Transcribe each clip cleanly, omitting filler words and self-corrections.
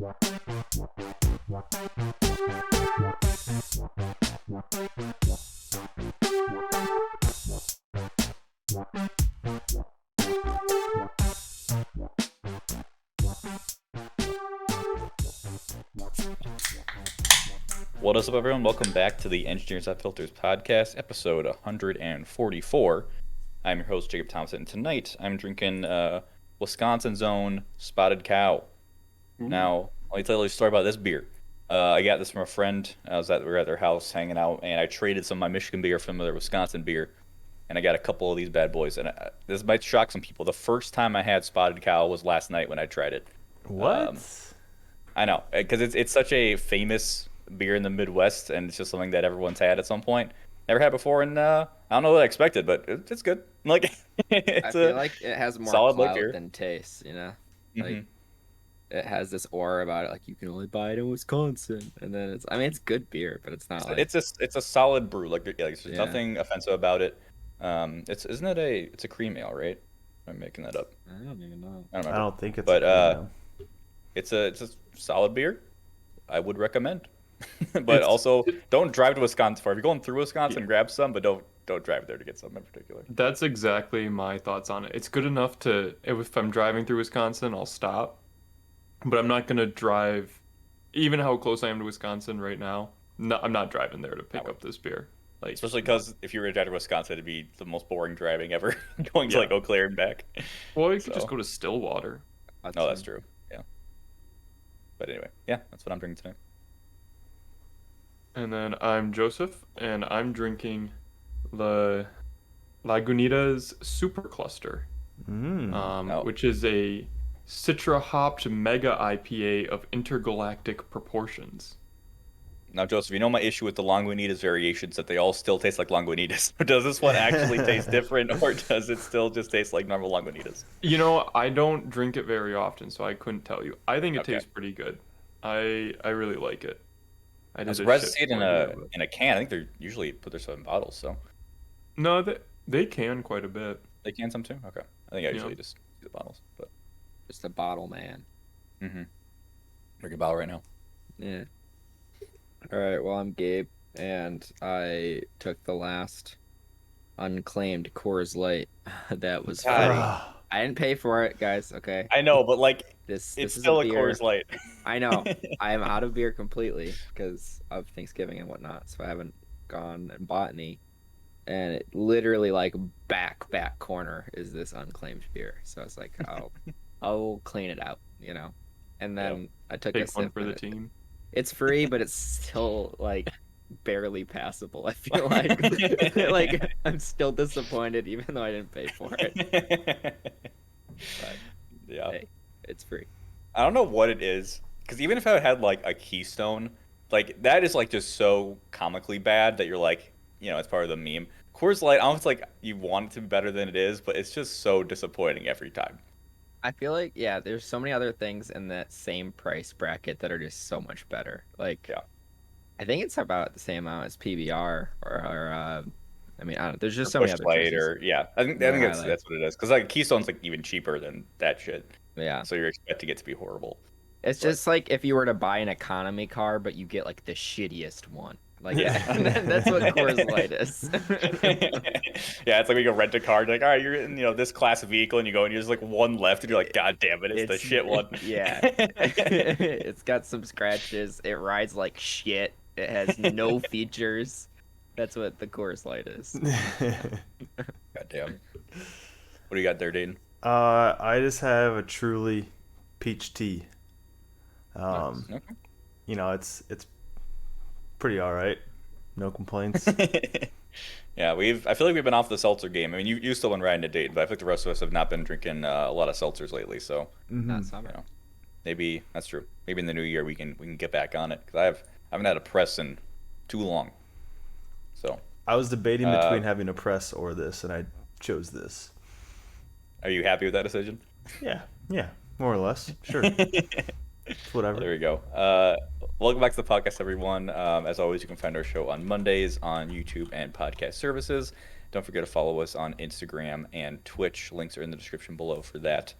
What is up, everyone? Welcome back to the Engineers That Filters podcast, episode 144. I'm your host, Jacob Thompson, and tonight I'm drinking Wisconsin's Own Spotted Cow. Now, let me tell you a story about this beer. I got this from a friend. We were at their house hanging out, and I traded some of my Michigan beer for their Wisconsin beer, and I got a couple of these bad boys. And this might shock some people. The first time I had Spotted Cow was last night when I tried it. What? I know, because it's such a famous beer in the Midwest, and it's just something that everyone's had at some point. Never had before, and I don't know what I expected, but it's good. Like, I feel like it has more solid clout beer than taste, you know? Like, Mhm. it has this aura about it, like, you can only buy it in Wisconsin. And then it's good beer, but it's not like... It's a solid brew. Like, there's Yeah. nothing offensive about it. It's a cream ale, right? I'm making that up. I don't even know. I don't I remember. don't think it's. But, a cream ale. It's a solid beer. I would recommend. But also, don't drive to Wisconsin for. If you're going through Wisconsin, grab some, but don't drive there to get some in particular. That's exactly my thoughts on it. It's good enough to, if I'm driving through Wisconsin, I'll stop. But I'm not going to drive, even how close I am to Wisconsin right now, I'm not driving there to pick up this beer. Like, Especially because if you were to drive to Wisconsin, it'd be the most boring driving ever, going to like Eau Claire and back. Well, you could just go to Stillwater. No, that's true. Yeah. But anyway, yeah, that's what I'm drinking tonight. And then I'm Joseph, and I'm drinking the Lagunitas Super Cluster, which is a Citra hopped mega IPA of intergalactic proportions. Now, Joseph, you know my issue with the Lagunitas variations, that they all still taste like Lagunitas. Does this one actually taste different, or does it still just taste like normal Lagunitas? You know, I don't drink it very often, so I couldn't tell you. I think it Okay. tastes pretty good. I really like it. I I'm surprised to see it in a can. I think they usually put their stuff in bottles, so No, they can quite a bit. they can some too. Okay, I think I usually just use the bottles, but Just a bottle man. drink a bottle right now. Yeah. All right, well, I'm Gabe, and I took the last unclaimed Coors Light that was free. Ah, I didn't pay for it, guys, okay? I know, but like This it's is still a beer. Coors Light. I know. I am out of beer completely because of Thanksgiving and whatnot, so I haven't gone and bought any. And it literally, like, back corner is this unclaimed beer. So I was like, I'll clean it out, you know? And then I took a Take one sip. for and the team. It's free, but it's still, like, barely passable, I feel like. Like, I'm still disappointed even though I didn't pay for it. But, Yeah. hey, it's free. I don't know what it is, because even if I had like a Keystone, like that is like just so comically bad that you're like, you know, it's part of the meme. Coors Light, I don't know if it's like you want it to be better than it is, but it's just so disappointing every time. I feel like, yeah, there's so many other things in that same price bracket that are just so much better. Like, Yeah. I think it's about the same amount as PBR or I mean, I don't know. There's just so Busch many other Light, choices. or I think Yeah, that's what it is. Because like Keystone's like even cheaper than that shit, Yeah. so you're expecting it to be horrible. It's just like if you were to buy an economy car, but you get like the shittiest one. Like, Yeah. that's what Coors Light is. Yeah, it's like when you go rent a car, you're like, all right, you're in, this class vehicle, and you go and you're just like one left, and you're like, God damn it, it's the shit one. Yeah. It's got some scratches. It rides like shit. It has no features. That's what the Coors Light is. God damn. What do you got there, Dayton? I just have a truly peach tea. Okay. You know, it's pretty all right. No complaints. Yeah, I feel like we've been off the seltzer game. I mean, you still been riding a date, but I feel like the rest of us have not been drinking a lot of seltzers lately. So Not summer. maybe that's true. Maybe in the new year we can get back on it, because I haven't had a press in too long. So I was debating between having a press or this, and I chose this. are you happy with that decision? Yeah, more or less. Sure. Whatever. There we go. Welcome back to the podcast, everyone. As always, you can find our show on Mondays on YouTube and podcast services. Don't forget to follow us on Instagram and Twitch. Links are in the description below for that.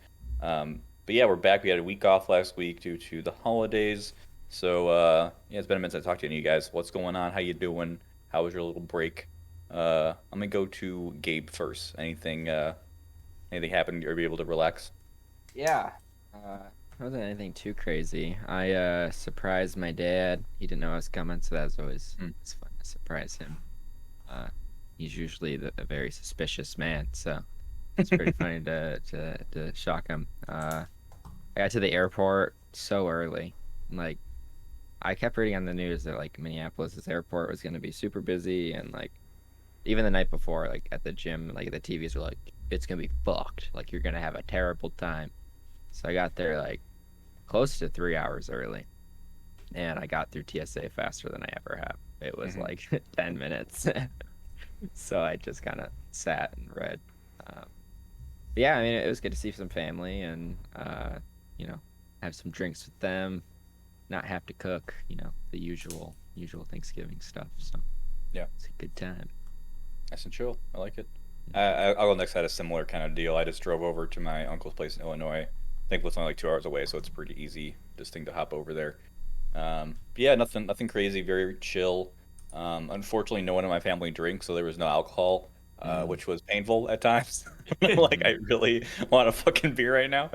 But yeah, we're back. We had a week off last week due to the holidays. So yeah, it's been a minute since I talked to any of you guys. What's going on? How you doing? How was your little break? I'm gonna go to Gabe first. Anything happened? Or be able to relax? Yeah. It wasn't anything too crazy. I surprised my dad. He didn't know I was coming, so that was always it's fun to surprise him. He's usually a very suspicious man, so it's pretty funny to shock him. I got to the airport so early. Like, I kept reading on the news that like Minneapolis's airport was gonna be super busy, and like even the night before, like at the gym, like the TVs were like, it's gonna be fucked. Like you're gonna have a terrible time. So I got there like close to 3 hours early, and I got through TSA faster than I ever have. It was like 10 minutes. So I just kind of sat and read. Yeah, I mean, it was good to see some family and, you know, have some drinks with them, not have to cook, you know, the usual Thanksgiving stuff. So Yeah, it's a good time. nice and chill. I like it. I'll next had a similar kind of deal. I just drove over to my uncle's place in Illinois. I think it's only like 2 hours away, so it's pretty easy just thing to hop over there. But yeah, nothing crazy, very chill. Unfortunately, no one in my family drinks, so there was no alcohol, which was painful at times. Like I really want a fucking beer right now.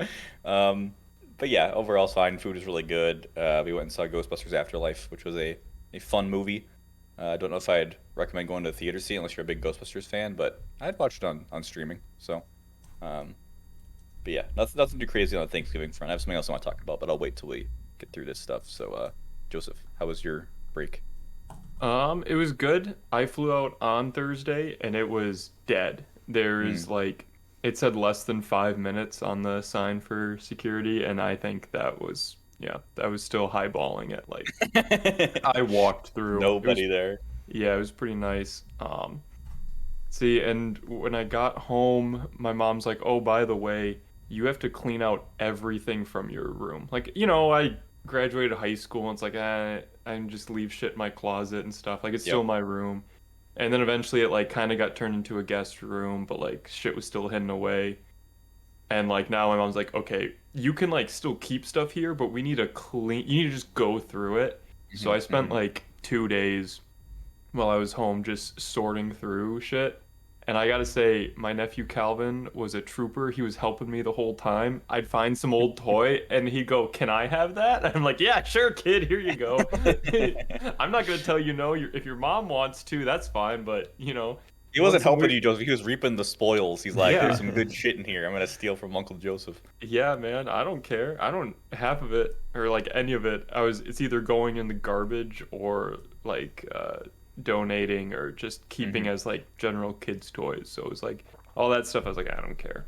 But yeah, overall fine. Food was really good. We went and saw Ghostbusters Afterlife, which was a fun movie. I don't know if I'd recommend going to the theater to see it unless you're a big Ghostbusters fan, but I'd watch it on streaming. So, but yeah, nothing too crazy on the Thanksgiving front. I have something else I want to talk about, but I'll wait till we get through this stuff. So, Joseph, how was your break? It was good. I flew out on Thursday and it was dead. There's like it said less than 5 minutes on the sign for security, and I think that was still highballing it. Like I walked through. Nobody there. Yeah, it was pretty nice. See, and when I got home, my mom's like, "Oh, by the way, you have to clean out everything from your room." Like, I graduated high school and it's like, I can just leave shit in my closet and stuff. Like, it's still my room. And then eventually it like kind of got turned into a guest room, but like shit was still hidden away. And like now my mom's like, "Okay, you can like still keep stuff here, but you need to just go through it." So I spent like 2 days while I was home just sorting through shit. And I gotta say, my nephew Calvin was a trooper. He was helping me the whole time. I'd find some old toy, and he'd go, "Can I have that?" And I'm like, "Yeah, sure, kid. Here you go." I'm not gonna tell you no. If your mom wants to, that's fine. But He wasn't helping you, Joseph. He was reaping the spoils. He's like, Yeah. "There's some good shit in here. I'm gonna steal from Uncle Joseph." Yeah, man, I don't care. I don't half of it or like any of it. It's either going in the garbage or like donating or just keeping as like general kids toys. So it was like all that stuff. I was like, I don't care.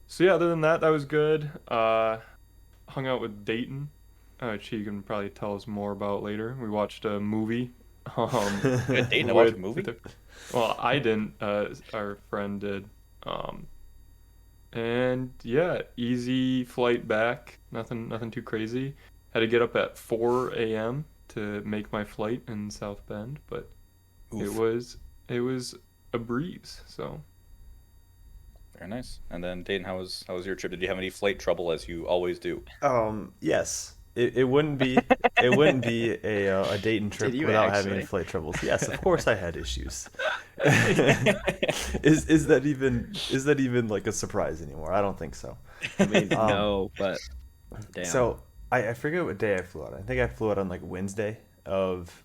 So yeah, other than that, that was good. Hung out with Dayton, which he can probably tell us more about later. We watched a movie. Dayton, I watched a movie. Well, I didn't. Our friend did. And yeah, easy flight back. Nothing too crazy. Had to get up at 4 a.m. to make my flight in South Bend, but Oof. it was a breeze. So Very nice. And then Dayton, how was your trip? Did you have any flight trouble as you always do? Yes. It wouldn't be a Dayton trip Did you without having actually? flight troubles. Yes, of course I had issues. Is that even like a surprise anymore? I don't think so. I mean, no, but damn. So I forget what day I flew out. I think I flew out on like Wednesday of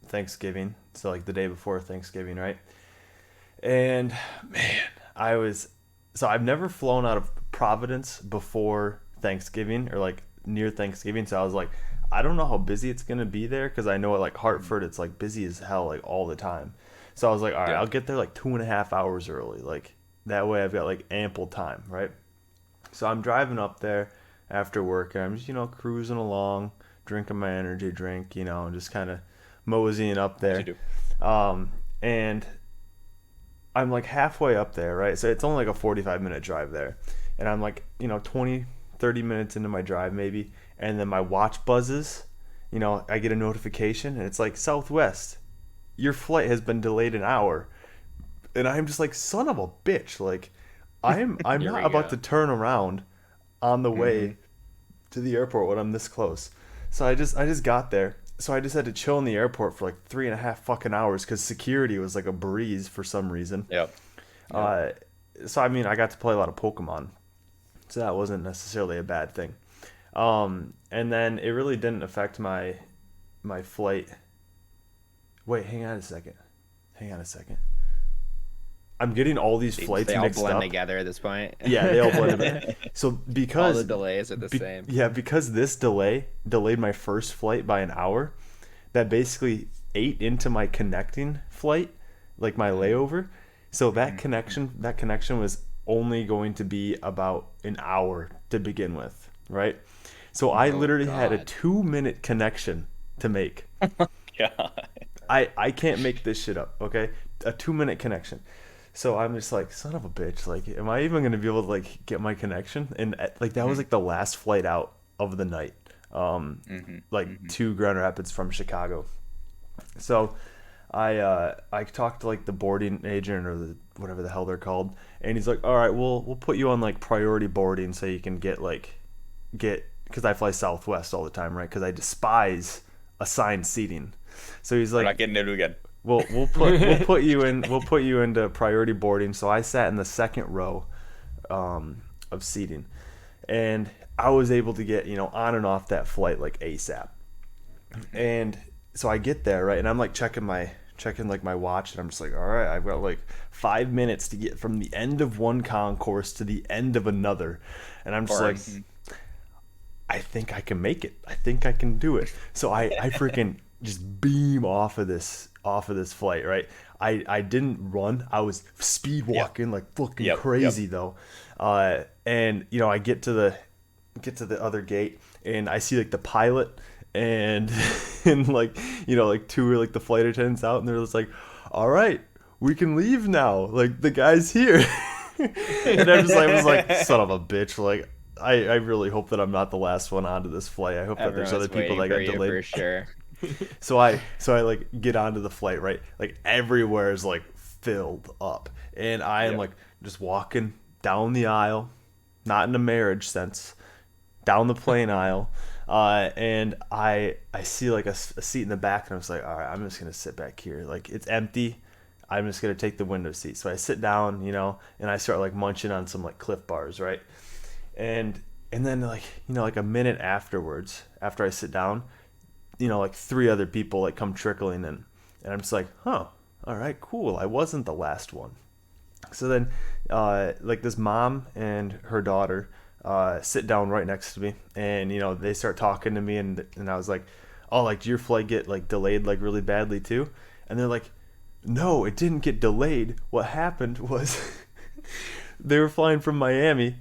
Thanksgiving. So like the day before Thanksgiving, right? And man, I've never flown out of Providence before Thanksgiving or like near Thanksgiving. So I was like, I don't know how busy it's gonna be there because I know at like Hartford it's like busy as hell like all the time. So I was like, all right, I'll get there like 2.5 hours early. Like that way I've got like ample time, right? So I'm driving up there after work and I'm just, cruising along, drinking my energy drink, just kind of moseying up there. As you do. And I'm like halfway up there, right? So it's only like a 45-minute drive there. And I'm like, 20, 30 minutes into my drive maybe. And then my watch buzzes. I get a notification and it's like, Southwest, your flight has been delayed an hour. And I'm just like, son of a bitch. Like, I'm Here not we about go. to turn around on the way to the airport when I'm this close. So I just got there. So I just had to chill in the airport for like 3.5 fucking hours because security was like a breeze for some reason. Yep. So I mean, I got to play a lot of Pokemon, so that wasn't necessarily a bad thing. And then it really didn't affect my flight. Wait, hang on a second. I'm getting all these flights They all mixed blend up. together at this point. Yeah, they all blend together. So All because the delays are the same. yeah, because this delay delayed my first flight by an hour, that basically ate into my connecting flight, like my layover. So that connection was only going to be about an hour to begin with, right? So I literally had a God. 2-minute connection to make. God. I can't make this shit up, okay? A 2-minute connection. So I'm just like, son of a bitch, like, am I even gonna be able to like get my connection? And like that was like the last flight out of the night, to Grand Rapids from Chicago. So I talked to like the boarding agent or the whatever the hell they're called, and he's like, all right, we'll put you on like priority boarding so you can get because I fly Southwest all the time, right? Because I despise assigned seating. So he's We're like, not getting into it again. we'll put you into priority boarding. So I sat in the second row of seating, and I was able to get on and off that flight like ASAP. And so I get there, right, and I'm like checking like my watch, and I'm just like, all right, I've got like 5 minutes to get from the end of one concourse to the end of another, and I'm just like, I think I can make it. I think I can do it. So I freaking just beam off of this flight, right? I didn't run. I was speed walking like fucking crazy though. And I get to the other gate, and I see like the pilot and like two are like the flight attendants out, and they're just like, all right, we can leave now. Like the guy's here. And I was like, son of a bitch. Like I really hope that I'm not the last one onto this flight. I hope that there's other people that got delayed. For sure. So I like get onto the flight, right? Like everywhere is like filled up, and I am like just walking down the aisle, not in a marriage sense, down the plane aisle, and I see like a seat in the back, and I was like, all right, I'm just gonna sit back here. Like it's empty. I'm just gonna take the window seat. So I sit down, and I start like munching on some like Cliff Bars, right? And then like a minute afterwards, after I sit down, like 3 other people like come trickling in, and I'm just like, huh, all right, cool, I wasn't the last one. So then like this mom and her daughter sit down right next to me, and they start talking to me, and I was like, oh, like, did your flight get like delayed like really badly too? And they're like, no, it didn't get delayed. What happened was they were flying from Miami,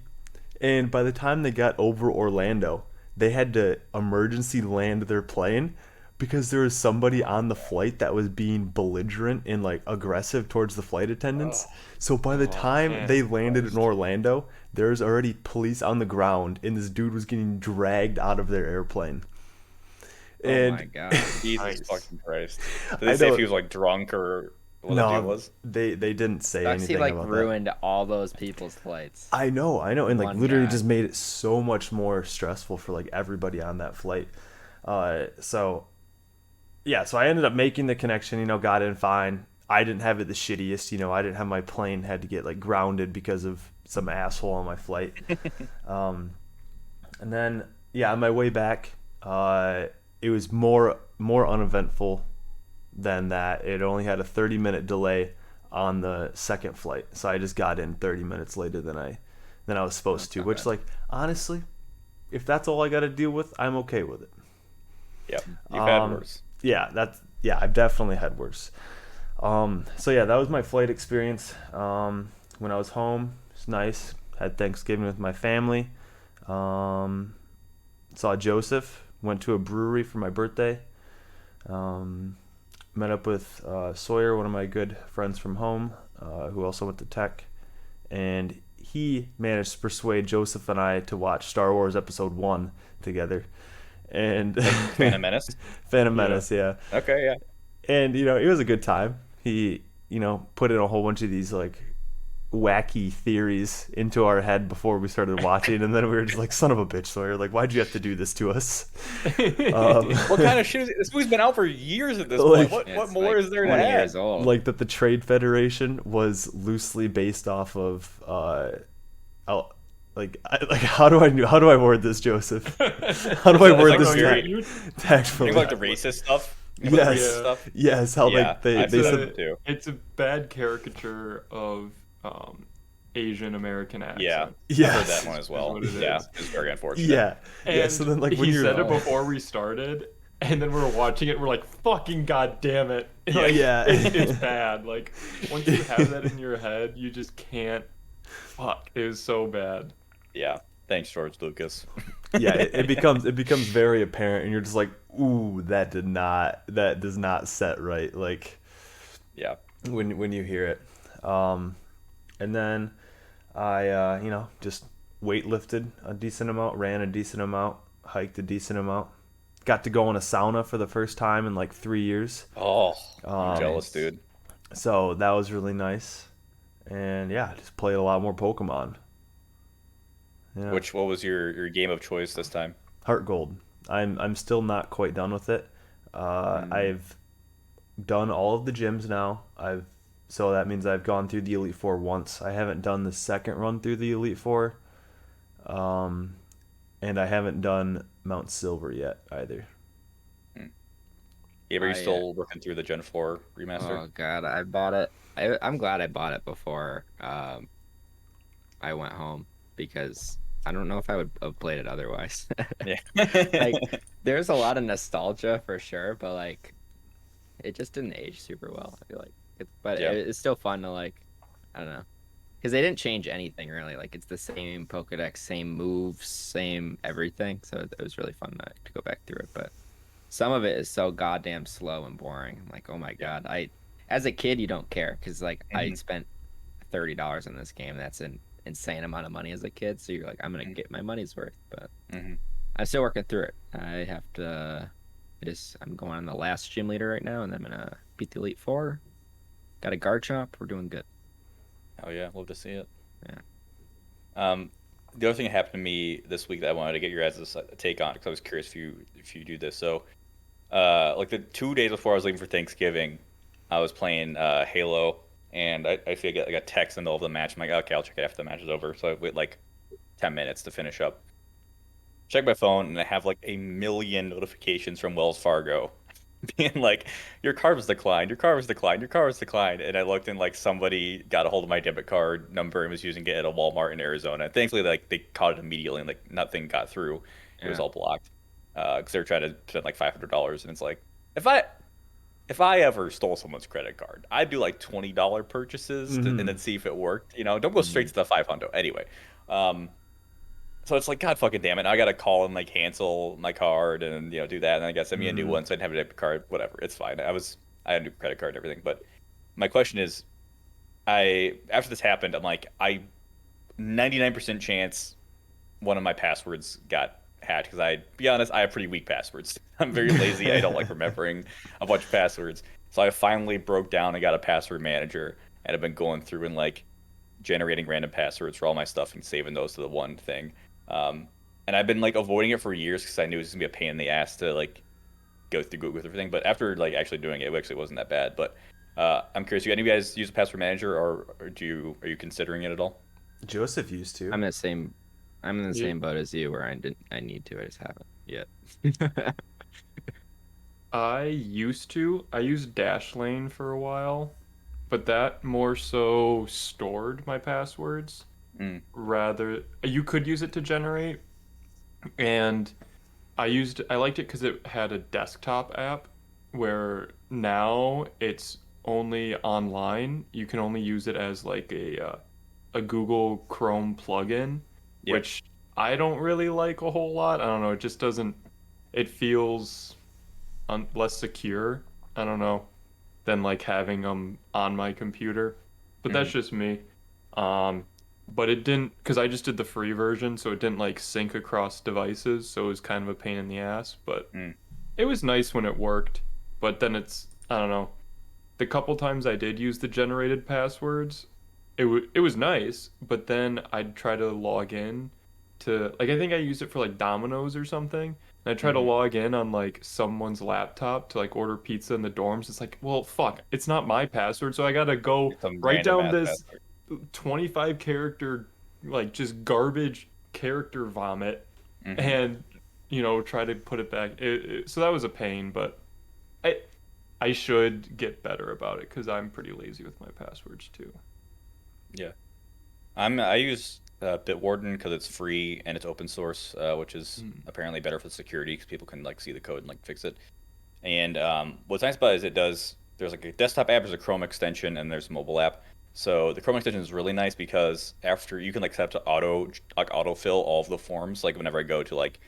and by the time they got over Orlando, they had to emergency land their plane because there was somebody on the flight that was being belligerent and like aggressive towards the flight attendants. So by the time they landed in Orlando, there was already police on the ground, and this dude was getting dragged out of their airplane. And oh my god. Jesus fucking Christ. Did they say if he was like drunk or what the deal was? They didn't say anything like about ruined all those people's flights. I know, and like One literally guy. just made it so much more stressful for like everybody on that flight. So I ended up making the connection, got in fine. I didn't have it the shittiest, I didn't have my plane had to get like grounded because of some asshole on my flight. And then on my way back, it was more uneventful than that. It only had a 30-minute delay on the second flight, so I just got in 30 minutes later than I was supposed to. Which, like, honestly, if that's all I got to deal with, I'm okay with it. Yep, you've had worse. I've definitely had worse. So that was my flight experience. When I was home, it's nice. Had Thanksgiving with my family. Saw Joseph. Went to a brewery for my birthday. Met up with Sawyer, one of my good friends from home, who also went to Tech, and he managed to persuade Joseph and I to watch Star Wars Episode 1 together. And Phantom Menace? Phantom Menace, yeah. Okay, yeah. And, it was a good time. He, put in a whole bunch of these, like, wacky theories into our head before we started watching, and then we were just like, son of a bitch, Sawyer, like, why'd you have to do this to us? What kind of shit is this? Movie's been out for years at this Like, point. What It's more like is there to 20 add? years old. Like that the Trade Federation was loosely based off of how do I word this, Joseph? How do I It's word like this very- tactfully? Think like the racist stuff. Yes. Racist stuff? Yes, how Yeah, like they I've they said said it too. It's a bad caricature of Asian American accent. Yeah, Yes. I've heard that one as well. what it Yeah, is. it's very unfortunate. yeah. And Yeah, so then like when he you're said it before we started, and then we were watching it, we're like, fucking goddamn it. Like, Yeah. it's bad. Like, once you have that in your head, you just can't. Fuck, it was so bad. Yeah. Thanks, George Lucas. yeah, it becomes very apparent, and you're just like, ooh, that does not set right. Like Yeah. when you hear it, and then I just weightlifted a decent amount, ran a decent amount, hiked a decent amount, got to go in a sauna for the first time in like 3 years. Oh, I'm jealous, Nice. dude. So that was really nice, and yeah, just played a lot more Pokemon. Yeah. What was your game of choice this time? Heart Gold. I'm still not quite done with it. I've done all of the gyms now. So that means I've gone through the Elite Four once. I haven't done the second run through the Elite Four, and I haven't done Mount Silver yet either. Yeah, are you I, still working through the Gen 4 remaster? Oh god, I bought it. I'm glad I bought it before I went home, because I don't know if I would have played it otherwise. Yeah. Like, there's a lot of nostalgia for sure, but like, it just didn't age super well, I feel like. Yeah. It's still fun to, like, I don't know, because they didn't change anything really. Like, it's the same Pokedex, same moves, same everything. So it was really fun to go back through it. But some of it is so goddamn slow and boring. I'm like, oh my god. As a kid, you don't care, because like I spent $30 on this game. That's an insane amount of money as a kid. So you're like, I'm gonna get my money's worth. But I'm still working through it. I have to. I'm going on the last gym leader right now, and then I'm gonna beat the Elite Four. Got a guard chop. We're doing good. Oh yeah, love to see it. Yeah. The other thing that happened to me this week that I wanted to get your guys' take on, because I was curious if you do this. So, like the 2 days before I was leaving for Thanksgiving, I was playing Halo, and I feel like I got text in the middle of the match. I'm like, okay, I'll check it after the match is over. So I wait like 10 minutes to finish up. Check my phone, and I have like a million notifications from Wells Fargo being like, your card was declined, your card was declined, your card was declined. And I looked, and like somebody got a hold of my debit card number and was using it at a Walmart in Arizona. Thankfully, like they caught it immediately, and like nothing got through. It was all blocked because they were trying to spend like $500, and it's like, if I ever stole someone's credit card, I'd do like $20 purchases and then see if it worked. You know, don't go straight to the 500. Anyway, so it's like, God fucking damn it! Now I gotta call and like cancel my card and do that, and then I gotta send me a new one so I didn't have a debit card. Whatever, it's fine. I had a new credit card and everything. But my question is, after this happened, I'm like, 99% chance one of my passwords got hacked, because be honest, I have pretty weak passwords. I'm very lazy. I don't like remembering a bunch of passwords. So I finally broke down and got a password manager, and I've been going through and like generating random passwords for all my stuff and saving those to the one thing. And I've been like avoiding it for years because I knew it was gonna be a pain in the ass to like go through Google with everything. But after like actually doing it, actually wasn't that bad. But I'm curious, do any of you guys use a password manager, or are you considering it at all? Joseph used to. I'm in the same boat as you, where I need to. I just haven't yet. I used to. I used Dashlane for a while, but that more so stored my passwords. Rather, you could use it to generate, and I liked it because it had a desktop app, where now it's only online. You can only use it as like a Google Chrome plugin, which I don't really like a whole lot. I don't know, it just doesn't, it feels less secure, I don't know, than like having them on my computer. But that's just me. But it didn't, because I just did the free version, so it didn't like sync across devices, so it was kind of a pain in the ass. But it was nice when it worked. But then I don't know, the couple times I did use the generated passwords, it was nice, but then I'd try to log in to like I think I used it for like Domino's or something. And I try to Mm-hmm. log in on like someone's laptop to like order pizza in the dorms. It's like, well, fuck, it's not my password, so I gotta go It's some write random down ass this password. 25 character like just garbage character vomit Mm-hmm. and try to put it back. So that was a pain, but I I should get better about it because I'm pretty lazy with my passwords too. Yeah. I use Bitwarden because it's free and it's open source, which is Hmm. apparently better for security because people can like see the code and like fix it. And what's nice about it is there's like a desktop app, there's a Chrome extension, and there's a mobile app. So the Chrome extension is really nice because after you can like set up to autofill all of the forms. Like whenever I go to like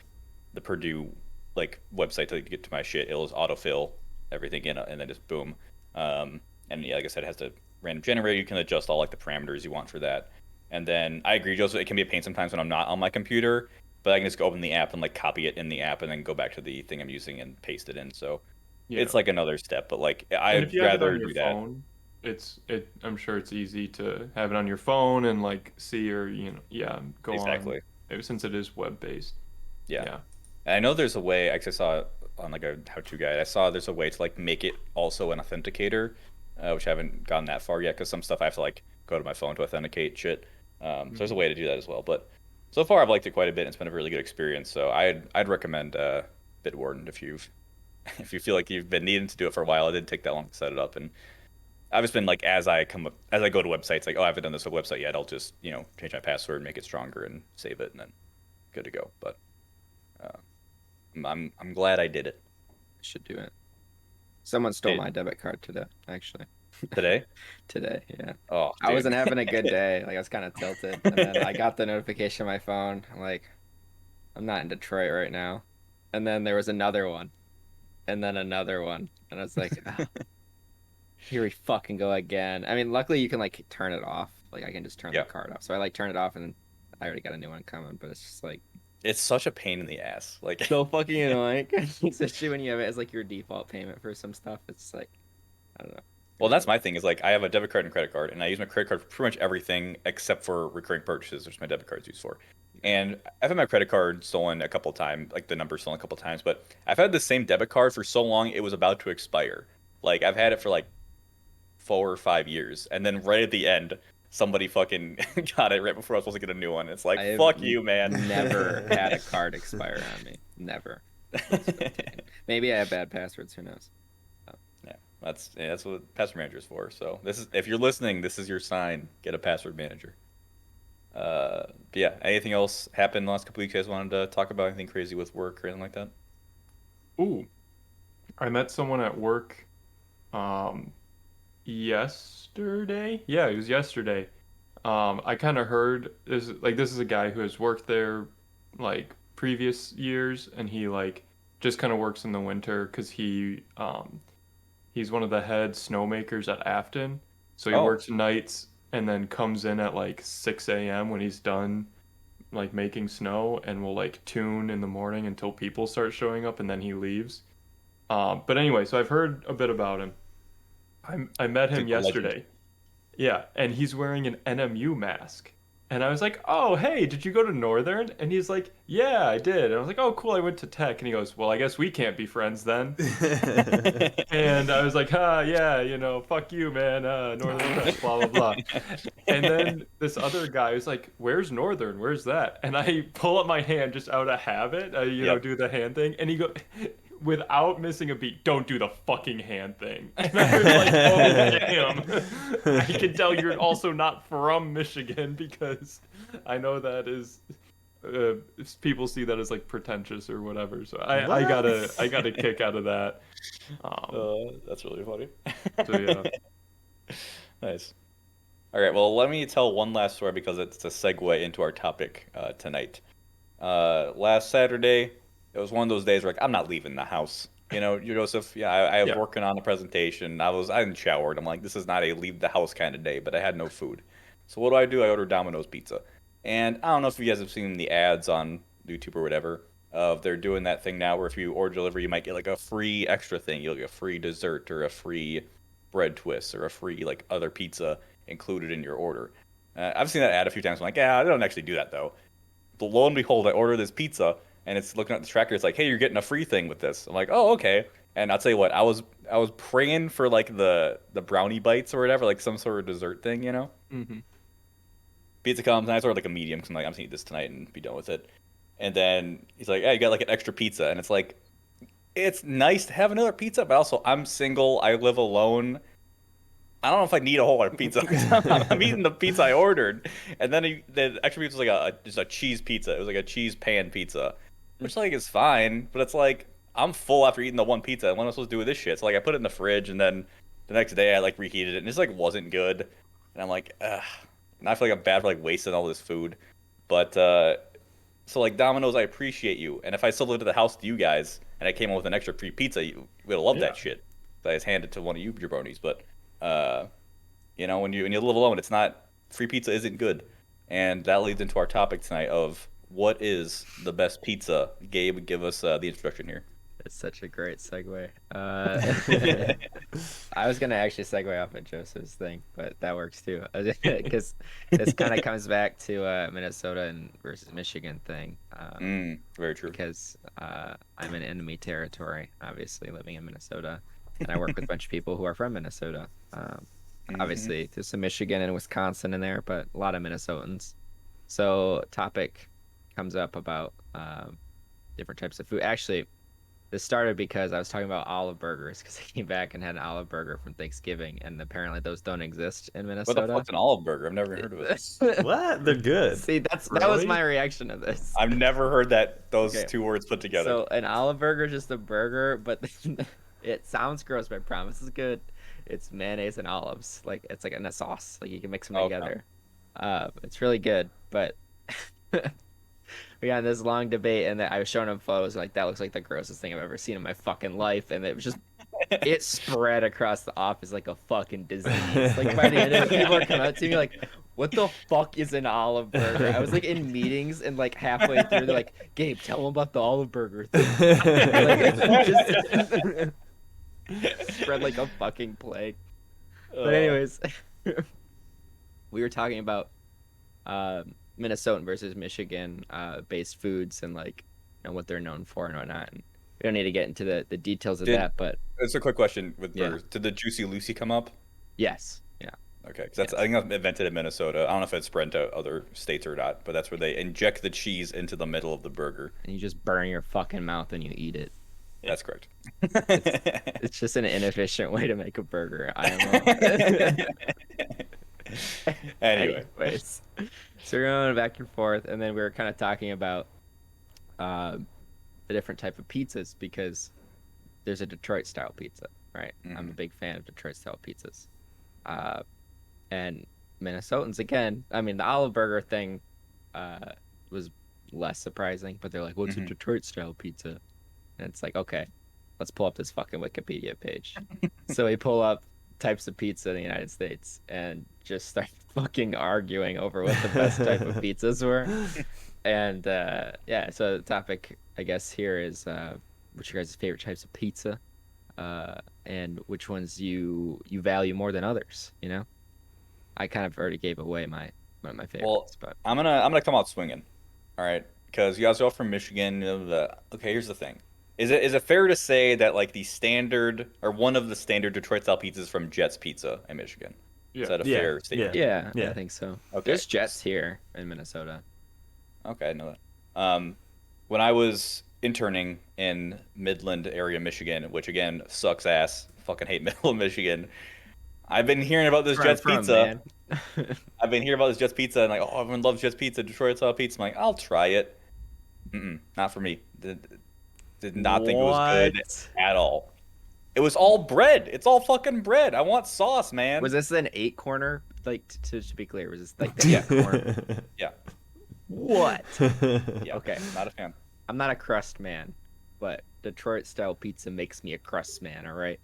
the Purdue like website to get to my shit, it'll just autofill everything in and then just boom. And yeah, like I said, it has to random generate. You can adjust all like the parameters you want for that. And then I agree, Joseph. It can be a pain sometimes when I'm not on my computer, but I can just go open the app and like copy it in the app and then go back to the thing I'm using and paste it in. So Yeah. it's like another step, but like And if I'd you have it on rather your do that. phone, I'm sure it's easy to have it on your phone and like see or yeah, go on Exactly. since it is web based. Yeah. Yeah. And I know there's a way, actually I saw it on like a how-to guide. I saw there's a way to like make it also an authenticator, which I haven't gotten that far yet because some stuff I have to like go to my phone to authenticate shit. So there's a Mhm. way to do that as well. But so far I've liked it quite a bit. And it's been a really good experience. So I'd recommend Bitwarden if you've if you feel like you've been needing to do it for a while. It didn't take that long to set it up, and I've just been like as I go to websites like, oh, I haven't done this website yet. I'll just change my password, make it stronger, and save it, and then good to go. But uh, I'm glad I did it Should do it. Someone stole Did- my debit card today, actually. today. Today, yeah. Oh, I dude. wasn't having a good day. Like I was kind of tilted, and then I got the notification on my phone. I'm like, I'm not in Detroit right now. And then there was another one, and then another one, and I was like, "Ah, here we fucking go again." I mean, luckily you can like turn it off. Like I can just turn the Yeah, card off. So I like turn it off, and I already got a new one coming. But it's just like it's such a pain in the ass. Like, so fucking annoying, especially when you have it as like your default payment for some stuff. It's like I don't know. well, It's that's really my thing is like I have a debit card and credit card, and I use my credit card for pretty much everything except for recurring purchases, which my debit card's used for. And I've had my credit card stolen a couple times, like the number stolen a couple times, but I've had the same debit card for so long it was about to expire. Like I've had it for like 4 or 5 years, and then right at the end, somebody fucking got it right before I was supposed to get a new one. It's I like, have fuck you, man. never had a card expire on me. Never. It's been taken. Maybe I have bad passwords. Who knows? Oh, That's what password manager is for. So this is if you're listening, this is your sign. Get a password manager. But yeah, anything else happened in the last couple weeks? You guys wanted to talk about anything crazy with work or anything like that? Ooh, I met someone at work um yesterday. Yeah, it was yesterday. I kind of heard this is a guy who has worked there like previous years, and he like just kind of works in the winter because he's one of the head snowmakers at Afton. So he Oh, works nights and then comes in at like 6 a.m. when he's done like making snow and will like tune in the morning until people start showing up and then he leaves. But anyway, so I've heard a bit about him. I met he's him like the legend. yesterday. Yeah, and he's wearing an NMU mask. And I was like, "Oh, hey, did you go to Northern?" And he's like, "Yeah, I did." And I was like, "Oh, cool, I went to Tech." And he goes, "Well, I guess we can't be friends then." And I was like, yeah, fuck you, man, Northern Tech, blah, blah, blah." And then this other guy was like, "Where's Northern? Where's that?" And I pull up my hand just out of habit, Yep. do the hand thing. And he go, without missing a beat, "Don't do the fucking hand thing." And I was like, "Oh, damn." I can tell you're also not from Michigan because I know that is people see that as like pretentious or whatever. So I got a What? kick out of that. Um, That's really funny. so yeah. Nice. All right, well, let me tell one last story because it's a segue into our topic tonight. Last Saturday, it was one of those days where like I'm not leaving the house. Joseph. Yeah, I was Yeah. working on a presentation. I hadn't showered. I'm like, this is not a leave the house kind of day, but I had no food. So what do? I ordered Domino's pizza, and I don't know if you guys have seen the ads on YouTube or whatever. Of they're doing that thing now where if you order delivery, you might get like a free extra thing. You'll get a free dessert or a free bread twist or a free like other pizza. included in your order. I've seen that ad a few times. I'm like, yeah, I don't actually do that though. But lo and behold, I order this pizza, and it's looking at the tracker. It's like, hey, you're getting a free thing with this. I'm like, oh, okay. And I'll tell you what, I was praying for like the brownie bites or whatever, like some sort of dessert thing, you know. Mm-hmm. Pizza comes, and I ordered like a medium because I'm like, I'm gonna eat this tonight and be done with it. And then he's like, "Hey, you got like an extra pizza," and it's like, it's nice to have another pizza, but also I'm single, I live alone. I don't know if I need a whole lot of pizza. I'm eating the pizza I ordered, and then the extra pizza was like just a cheese pizza. It was like a cheese pan pizza, which like is fine, but it's like I'm full after eating the one pizza. What am I supposed to do with this shit? So like I put it in the fridge, and then the next day I like reheated it, and it just like wasn't good. And I'm like, ugh. And I feel like I'm bad for like wasting all this food. But so like Domino's, I appreciate you. And if I still lived at the house with you guys and I came home with an extra free pizza, you would have loved that shit. So I just handed it to one of you jabronis. But you know, when you live alone, it's not free pizza isn't good. And that leads into our topic tonight of what is the best pizza. Gabe, give us the introduction here. It's such a great segue. I was gonna actually segue off of Joseph's thing, but that works too, because this kind of comes back to Minnesota and versus Michigan thing. Very true. Because I'm in enemy territory, obviously living in Minnesota, and I work with a bunch of people who are from Minnesota. Obviously, there's some Michigan and Wisconsin in there, but a lot of Minnesotans. So topic comes up about different types of food. Actually, this started because I was talking about olive burgers because I came back and had an olive burger from Thanksgiving, and apparently those don't exist in Minnesota. What the fuck's an olive burger? I've never heard of it. What? They're good. See, that was my reaction to this. I've never heard those two words put together. So an olive burger is just a burger, but it sounds gross, but I promise it's good. It's mayonnaise and olives. Like it's like in a sauce. Like you can mix them together. It's really good, but we got in this long debate, and I was showing him photos like that looks like the grossest thing I've ever seen in my fucking life, and it was just it spread across the office like a fucking disease. Like by the end of it, people are coming up to me like, "What the fuck is an olive burger?" I was like in meetings, and like halfway through, they're like, "Gabe, tell them about the olive burger thing." Like, just spread like a fucking plague. But anyways, we were talking about Minnesotan versus Michigan based foods and like what they're known for and whatnot. And we don't need to get into the details of that, but it's a quick question with burgers. Did the Juicy Lucy come up? Yes. Yeah. Okay, because I think that's invented in Minnesota. I don't know if it's spread to other states or not, but that's where they inject the cheese into the middle of the burger. And you just burn your fucking mouth when you eat it. That's correct. It's just an inefficient way to make a burger. I am. Anyways, so we're going back and forth, and then we were kind of talking about the different type of pizzas because there's a Detroit style pizza, right? Mm-hmm. I'm a big fan of Detroit style pizzas, and Minnesotans again. I mean, the olive burger thing was less surprising, but they're like, "What's a Detroit style pizza?" And it's like, okay, let's pull up this fucking Wikipedia page. So we pull up types of pizza in the United States and just start fucking arguing over what the best type of pizzas were. And so the topic, I guess, here is what's your guys' favorite types of pizza and which ones you value more than others, you know? I kind of already gave away one of my favorites. Well, but I'm gonna come out swinging, all right? Because you guys are all from Michigan. Okay, here's the thing. Is it fair to say that like the standard or one of the standard Detroit style pizzas from Jets Pizza in Michigan? Yeah. Is that a fair statement? Yeah, I think so. Okay. There's Jets here in Minnesota. Okay, I know that. When I was interning in Midland area, Michigan, which again sucks ass, fucking hate Midland, Michigan. I've been hearing about this Jets Pizza. I've been hearing about this Jets Pizza and like, oh, everyone loves Jets Pizza, Detroit style pizza. I'm like, I'll try it. Not for me. Did not think it was good at all. It was all bread. It's all fucking bread. I want sauce, man. Was this an 8-corner? Like, to be clear, was this like the 8-corner? Yeah. What? Yeah. Okay. Not a fan. I'm not a crust man, but Detroit style pizza makes me a crust man. All right.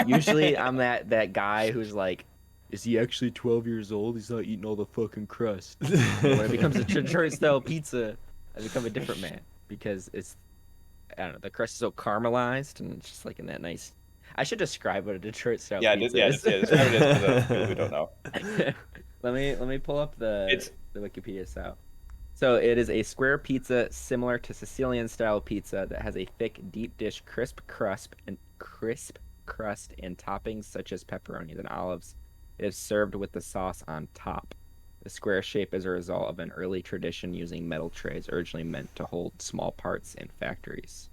Usually, I'm that guy who's like, is he actually 12 years old? He's not eating all the fucking crust. When it becomes a Detroit style pizza, I become a different man because it's, I don't know, the crust is so caramelized and it's just like in that nice. I should describe what a Detroit style Yeah, pizza yeah, is. describe it as for the people who don't know. Let me pull up It's the Wikipedia style. So it is a square pizza similar to Sicilian style pizza that has a thick, deep dish, crisp crust and toppings such as pepperonis and olives. It is served with the sauce on top. The square shape is a result of an early tradition using metal trays originally meant to hold small parts in factories.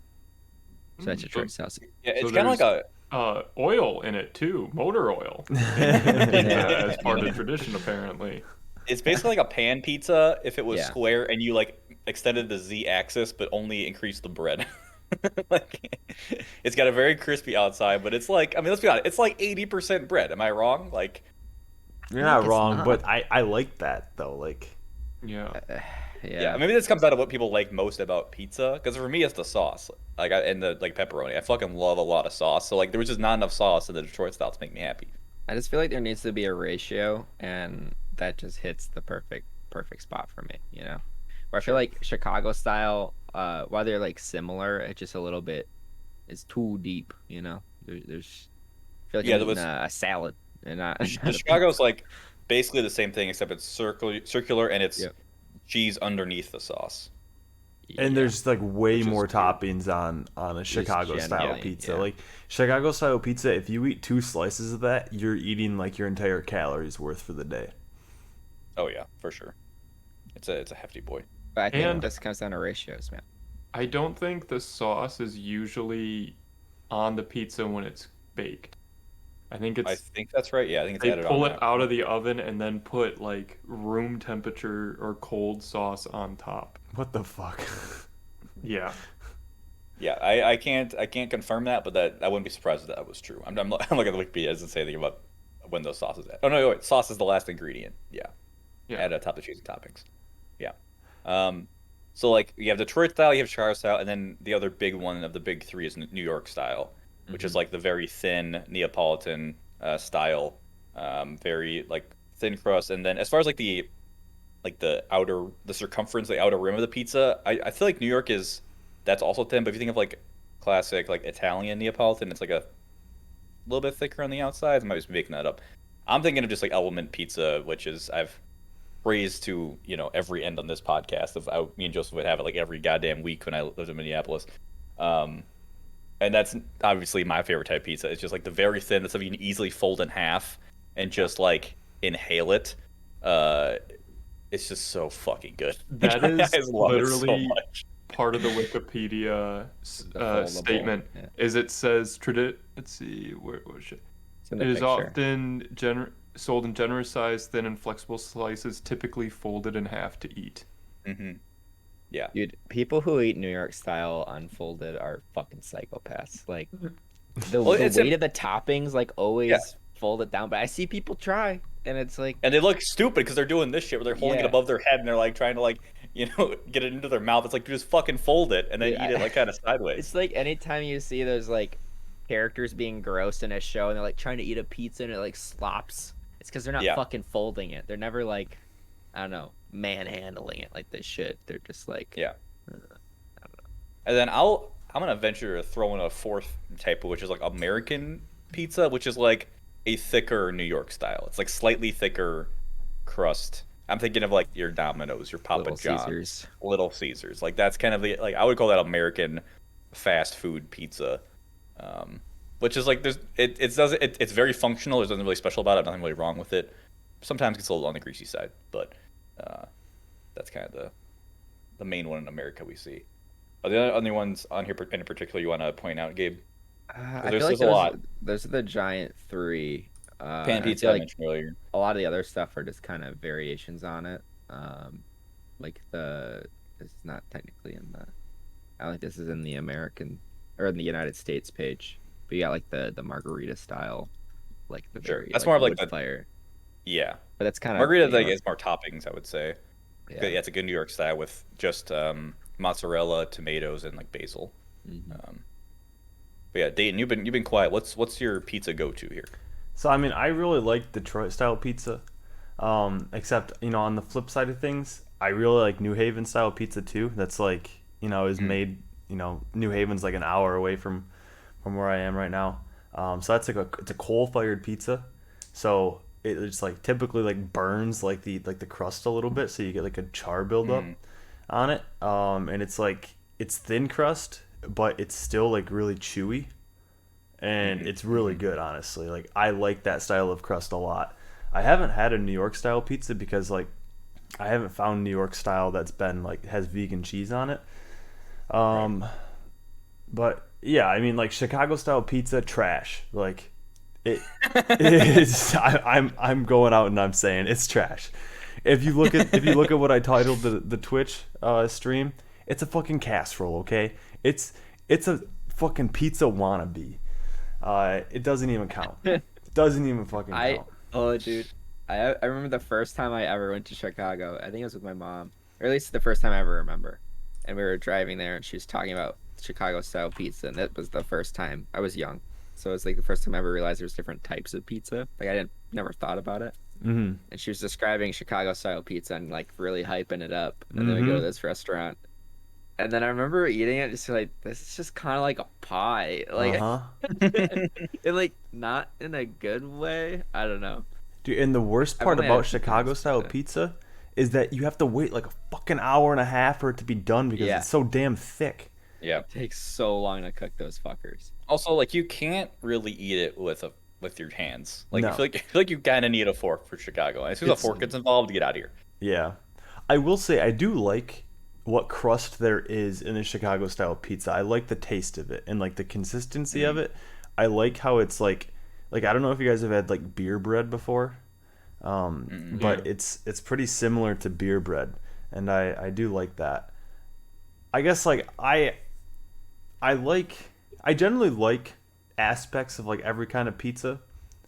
So that's Detroit style. yeah, it's So kind of like oil in it too, motor oil, pizza as part of tradition apparently. it's basically like a pan pizza if it was Yeah. square and you like extended the Z-axis but only increased the bread. Like, it's got a very crispy outside, but it's like, I mean, let's be honest, it's like 80% bread. Am I wrong? Like, You're not it's wrong, not. but I like that though. Like, Yeah. yeah, maybe this comes out of what people like most about pizza. Because for me, it's the sauce, like, and the like pepperoni. I fucking love a lot of sauce. So like, there was just not enough sauce in the Detroit style to make me happy. I just feel like there needs to be a ratio, and that just hits the perfect spot for me. You know, where I feel like Chicago style, while they're like similar, it's just a little bit is too deep. You know, there's I feel like I'm eating a salad and not. The Chicago's like basically the same thing except it's circular and it's cheese underneath the sauce. and there's like way Which is more weird. toppings on a Chicago style generally, pizza. yeah. Like Chicago style pizza, if you eat 2 slices of that, you're eating like your entire calories worth for the day. Oh yeah, for sure. It's a hefty boy. But I think And- this comes down to ratios, man. I don't think the sauce is usually on the pizza when it's baked. I think I it's think that's right. Yeah, I think it's they added pull on it that. out of the oven and then put like room temperature or cold sauce on top. What the fuck? Yeah. Yeah, I can't confirm that, but that I wouldn't be surprised if that was true. I'm looking at the Wikipedia. It doesn't say anything about when those sauces add. Oh no, wait, sauce is the last ingredient. Yeah, add atop the cheese and toppings. Yeah. So like you have Detroit style, you have Chicago style, and then the other big one of the big three is New York style, which is like the very thin Neapolitan style, very like thin crust. And then as far as like the circumference, the outer rim of the pizza, I feel like New York that's also thin. But if you think of like classic like Italian Neapolitan, it's like a little bit thicker on the outside. I might just be making that up. I'm thinking of just like Element Pizza, which is I've praised to every end on this podcast of me and Joseph would have it like every goddamn week when I lived in Minneapolis. And that's obviously my favorite type of pizza. It's just like the very thin, that stuff you can easily fold in half and just like inhale it. It's just so fucking good. That is I love it so literally much. part of the Wikipedia foldable, statement. yeah. Is it says let's see where was it? It's in It the is picture. often sold in generous size, thin and flexible slices, typically folded in half to eat. Mm-hmm. Yeah. Dude, people who eat New York style unfolded are fucking psychopaths. Like the weight of the toppings, like always fold it down. But I see people try, and it's like, and they look stupid because they're doing this shit where they're holding it above their head and they're like trying to like get it into their mouth. It's like just fucking fold it and then eat it like kind of sideways. It's like anytime you see those like characters being gross in a show and they're like trying to eat a pizza and it like slops. It's because they're not fucking folding it. They're never like, I don't know, manhandling it like they should. They're just like, I don't know. And then I'm gonna venture to throw in a fourth type, which is like American pizza, which is like a thicker New York style. It's like slightly thicker crust. I'm thinking of like your Domino's, your Papa John's, Little Caesars. Like that's kind of like I would call that American fast food pizza. Which is like it's very functional. There's nothing really special about it. Nothing really wrong with it. Sometimes it gets a little on the greasy side, but that's kind of the main one in America we see. Are there other ones on here in particular you want to point out, Gabe? I feel like a lot. Those are the giant three. Pan pizza I mentioned earlier. A lot of the other stuff are just kind of variations on it. Like this is not technically in the. I don't think this is in the American or in the United States page. But you got like the margarita style, like the very, that's like, more of like wood fire. Yeah, but that's kind of margarita like is more toppings, I would say. Yeah, it's a good New York style with just mozzarella, tomatoes, and like basil. Mm-hmm. But yeah, Dayton, you've been quiet. What's your pizza go to here? So I mean, I really like Detroit style pizza, except on the flip side of things, I really like New Haven style pizza too. That's like is made New Haven's like an hour away from where I am right now. So that's like it's a coal-fired pizza. So it's like typically like burns like the crust a little bit, so you get like a char buildup on it. And it's thin crust, but it's still like really chewy, and it's really good, honestly. Like I like that style of crust a lot. I haven't had a New York style pizza because like I haven't found New York style that's been like has vegan cheese on it. But yeah, I mean like Chicago style pizza trash. Like it's I'm going out and I'm saying it's trash. If you look at what I titled the Twitch stream, it's a fucking casserole, okay? It's a fucking pizza wannabe. It doesn't even count. It doesn't even fucking count. Oh, dude. I remember the first time I ever went to Chicago. I think it was with my mom, or at least the first time I ever remember. And we were driving there, and she was talking about Chicago style pizza, and that was the first time. I was young, so it was like the first time I ever realized there's different types of pizza. Like I never thought about it. Mm-hmm. And she was describing Chicago style pizza and like really hyping it up. And then we go to this restaurant, and then I remember eating it, just like this is just kind of like a pie, like, and like not in a good way. I don't know. Dude, and the worst part about Chicago style pizza is that you have to wait like a fucking hour and a half for it to be done because it's so damn thick. Yeah, it takes so long to cook those fuckers. Also, like you can't really eat it with your hands. Like I feel like you kind of need a fork for Chicago. As soon as a fork gets involved, get out of here. Yeah, I will say I do like what crust there is in a Chicago style pizza. I like the taste of it and like the consistency of it. I like how it's like I don't know if you guys have had like beer bread before, but it's pretty similar to beer bread, and I do like that. I guess like I generally like aspects of like every kind of pizza,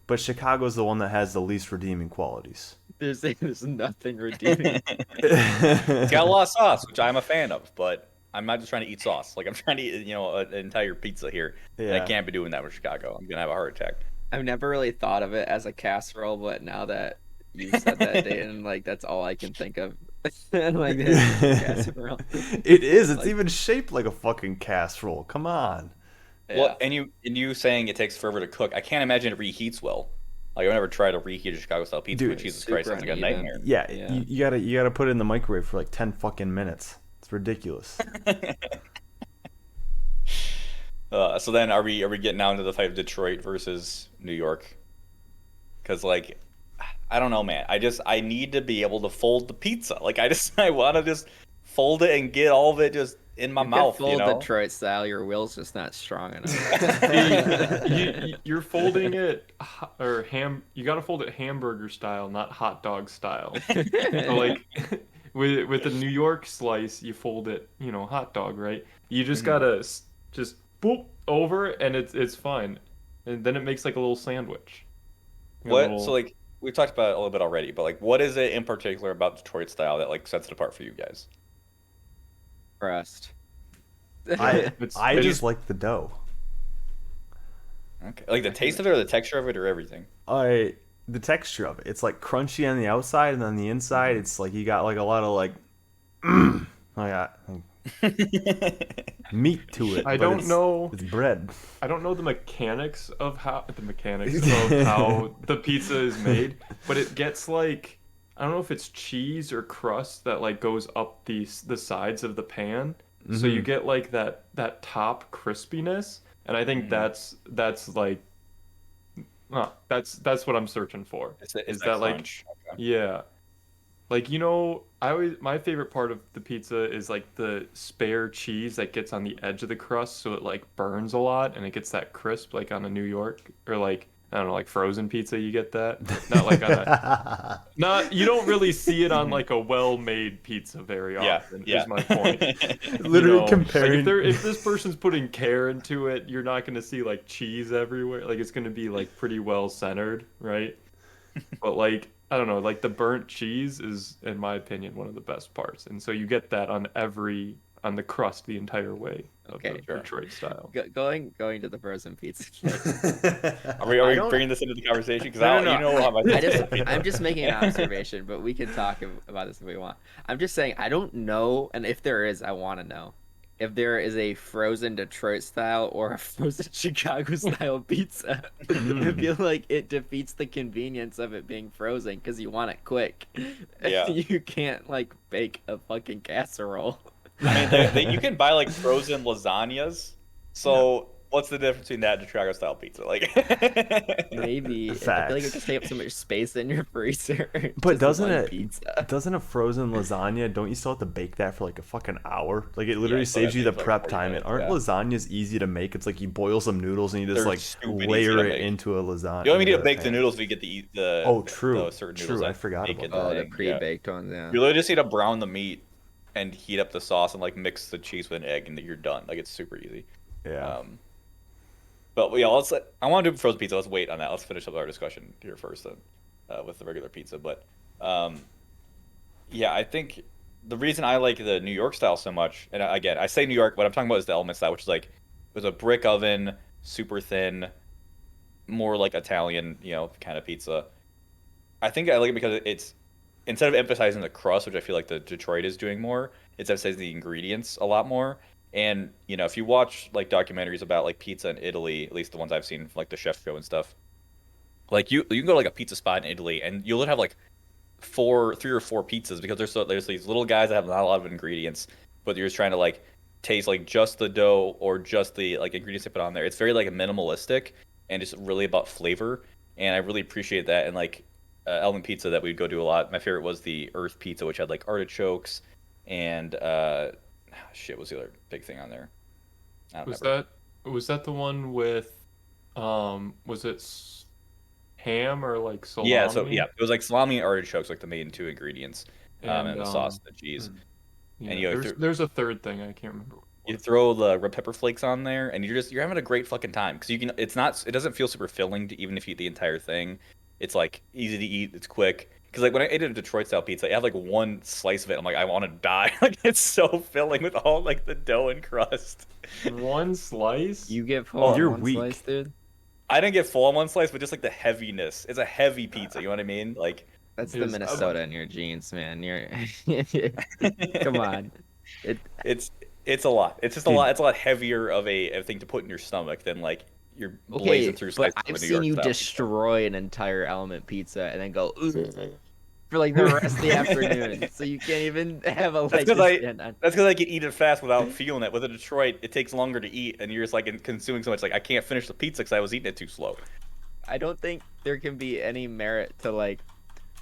but Chicago's the one that has the least redeeming qualities. There's nothing redeeming. It's got a lot of sauce, which I'm a fan of, but I'm not just trying to eat sauce. Like I'm trying to eat, an entire pizza here. Yeah. And I can't be doing that with Chicago. I'm gonna have a heart attack. I've never really thought of it as a casserole, but now that you said that, Dan, like that's all I can think of. Like casserole. It is. It's like, even shaped like a fucking casserole. Come on. Yeah. Well, and you saying it takes forever to cook. I can't imagine it reheats well. Like I've never tried to reheat a Chicago style pizza. Dude, Jesus Christ, sounds like a nightmare. Yeah. You gotta put it in the microwave for like 10 fucking minutes. It's ridiculous. So then, are we getting down to the fight of Detroit versus New York? Because like, I don't know, man. I need to be able to fold the pizza. Like I want to just fold it and get all of it just in my mouth. Fold Detroit style. Your will's just not strong enough. You're folding it You gotta fold it hamburger style, not hot dog style. So like. With the New York slice, you fold it, hot dog, right? You just gotta just boop over, and it's fine, and then it makes like a little sandwich. So like we've talked about it a little bit already, but like what is it in particular about Detroit style that like sets it apart for you guys? Crust. I just like the dough. Okay, like the taste of it, or the texture of it, or everything. The texture of it. It's like crunchy on the outside, and on the inside, it's like you got like a lot of like, meat to it. I don't know. It's bread. I don't know the mechanics of how the pizza is made, but it gets like, I don't know if it's cheese or crust that like goes up the sides of the pan, so you get like that top crispiness, and I think that's like. That's what I'm searching for. Is that like, okay. Yeah, like my favorite part of the pizza is like the spare cheese that gets on the edge of the crust, so it like burns a lot and it gets that crisp like on a New York or like I don't know, like frozen pizza. You get that? Not like on you don't really see it on like a well-made pizza very often. Yeah. Is my point. Literally comparing. Like if this person's putting care into it, you're not going to see like cheese everywhere. Like it's going to be like pretty well centered, right? But like I don't know, like the burnt cheese is, in my opinion, one of the best parts, and so you get that on the crust the entire way. Okay, sure. Detroit style. Going to the frozen pizza. Are we bringing this into the conversation? Because I'm just making an observation, but we can talk about this if we want. I'm just saying I don't know, and if there is, I want to know if there is a frozen Detroit style or a frozen Chicago style pizza. I feel like it defeats the convenience of it being frozen because you want it quick. Yeah. You can't like bake a fucking casserole. I mean, you can buy like frozen lasagnas. So what's the difference between that and Chicago style pizza? Like, Maybe I feel like it just take up so much space in your freezer. But doesn't a frozen lasagna, don't you still have to bake that for like a fucking hour? Like it literally saves you the prep time. And aren't lasagnas easy to make? It's like you boil some noodles and you just layer it into a lasagna. You only need to bake the noodles if you get the certain noodles. I forgot about that. Oh, the pre-baked ones, yeah. You literally just need to brown the meat and heat up the sauce and like mix the cheese with an egg and you're done. Like it's super easy. Yeah. But yeah, I want to do frozen pizza. Let's wait on that. Let's finish up our discussion here first then, with the regular pizza. But yeah, I think the reason I like the New York style so much, and again, I say New York, what I'm talking about is the element style, which is like it was a brick oven, super thin, more like Italian, kind of pizza. I think I like it because it's instead of emphasizing the crust, which I feel like the Detroit is doing more, it's emphasizing the ingredients a lot more. And if you watch like documentaries about like pizza in Italy, at least the ones I've seen, like the chef show and stuff, like you can go to like a pizza spot in Italy and you'll have like 3 or 4 pizzas because there's these little guys that have not a lot of ingredients, but you're just trying to like taste like just the dough or just the like ingredients they put on there. It's very like minimalistic and it's really about flavor, and I really appreciate that. And like element pizza that we'd go do a lot. My favorite was the Earth pizza, which had like artichokes and shit, was the other big thing on there? Was that the one with was it ham or like salami? Yeah, it was like salami and artichokes, like the main 2 ingredients, and the sauce, the cheese. Yeah, and there's a third thing I can't remember. You throw the red pepper flakes on there, and you're having a great fucking time because it doesn't feel super filling even if you eat the entire thing. It's like easy to eat, it's quick. Because like when I ate a Detroit style pizza, I had like 1 slice of it. I'm like, I want to die. Like it's so filling with all like the dough and crust. 1 slice? You get full on you're 1 weak. slice, dude. I didn't get full on 1 slice, but just like the heaviness. It's a heavy pizza. You know what I mean? Like that's the Minnesota in your genes, man. You're come on. It's a lot. It's just a lot. It's a lot heavier of a thing to put in your stomach than like you're blazing through slices but I've of a New seen York you style destroy an entire element pizza and then go for like the rest of the afternoon. So you can't even have a That's because I can eat it fast without feeling it. With a Detroit, it takes longer to eat, and you're just like consuming so much. Like I can't finish the pizza because I was eating it too slow. I don't think there can be any merit to like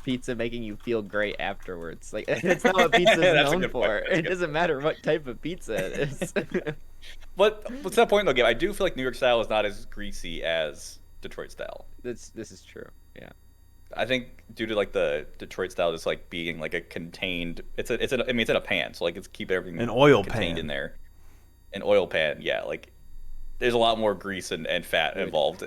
pizza making you feel great afterwards. Like it's not what pizza is known for. It doesn't matter what type of pizza it is. But what's that point though, Gabe? I do feel like New York style is not as greasy as Detroit style. This is true. Yeah. I think due to like the Detroit style just like being like a contained, it's in a pan, so like it's keep everything an oil contained pan in there. An oil pan, yeah. Like there's a lot more grease and fat involved.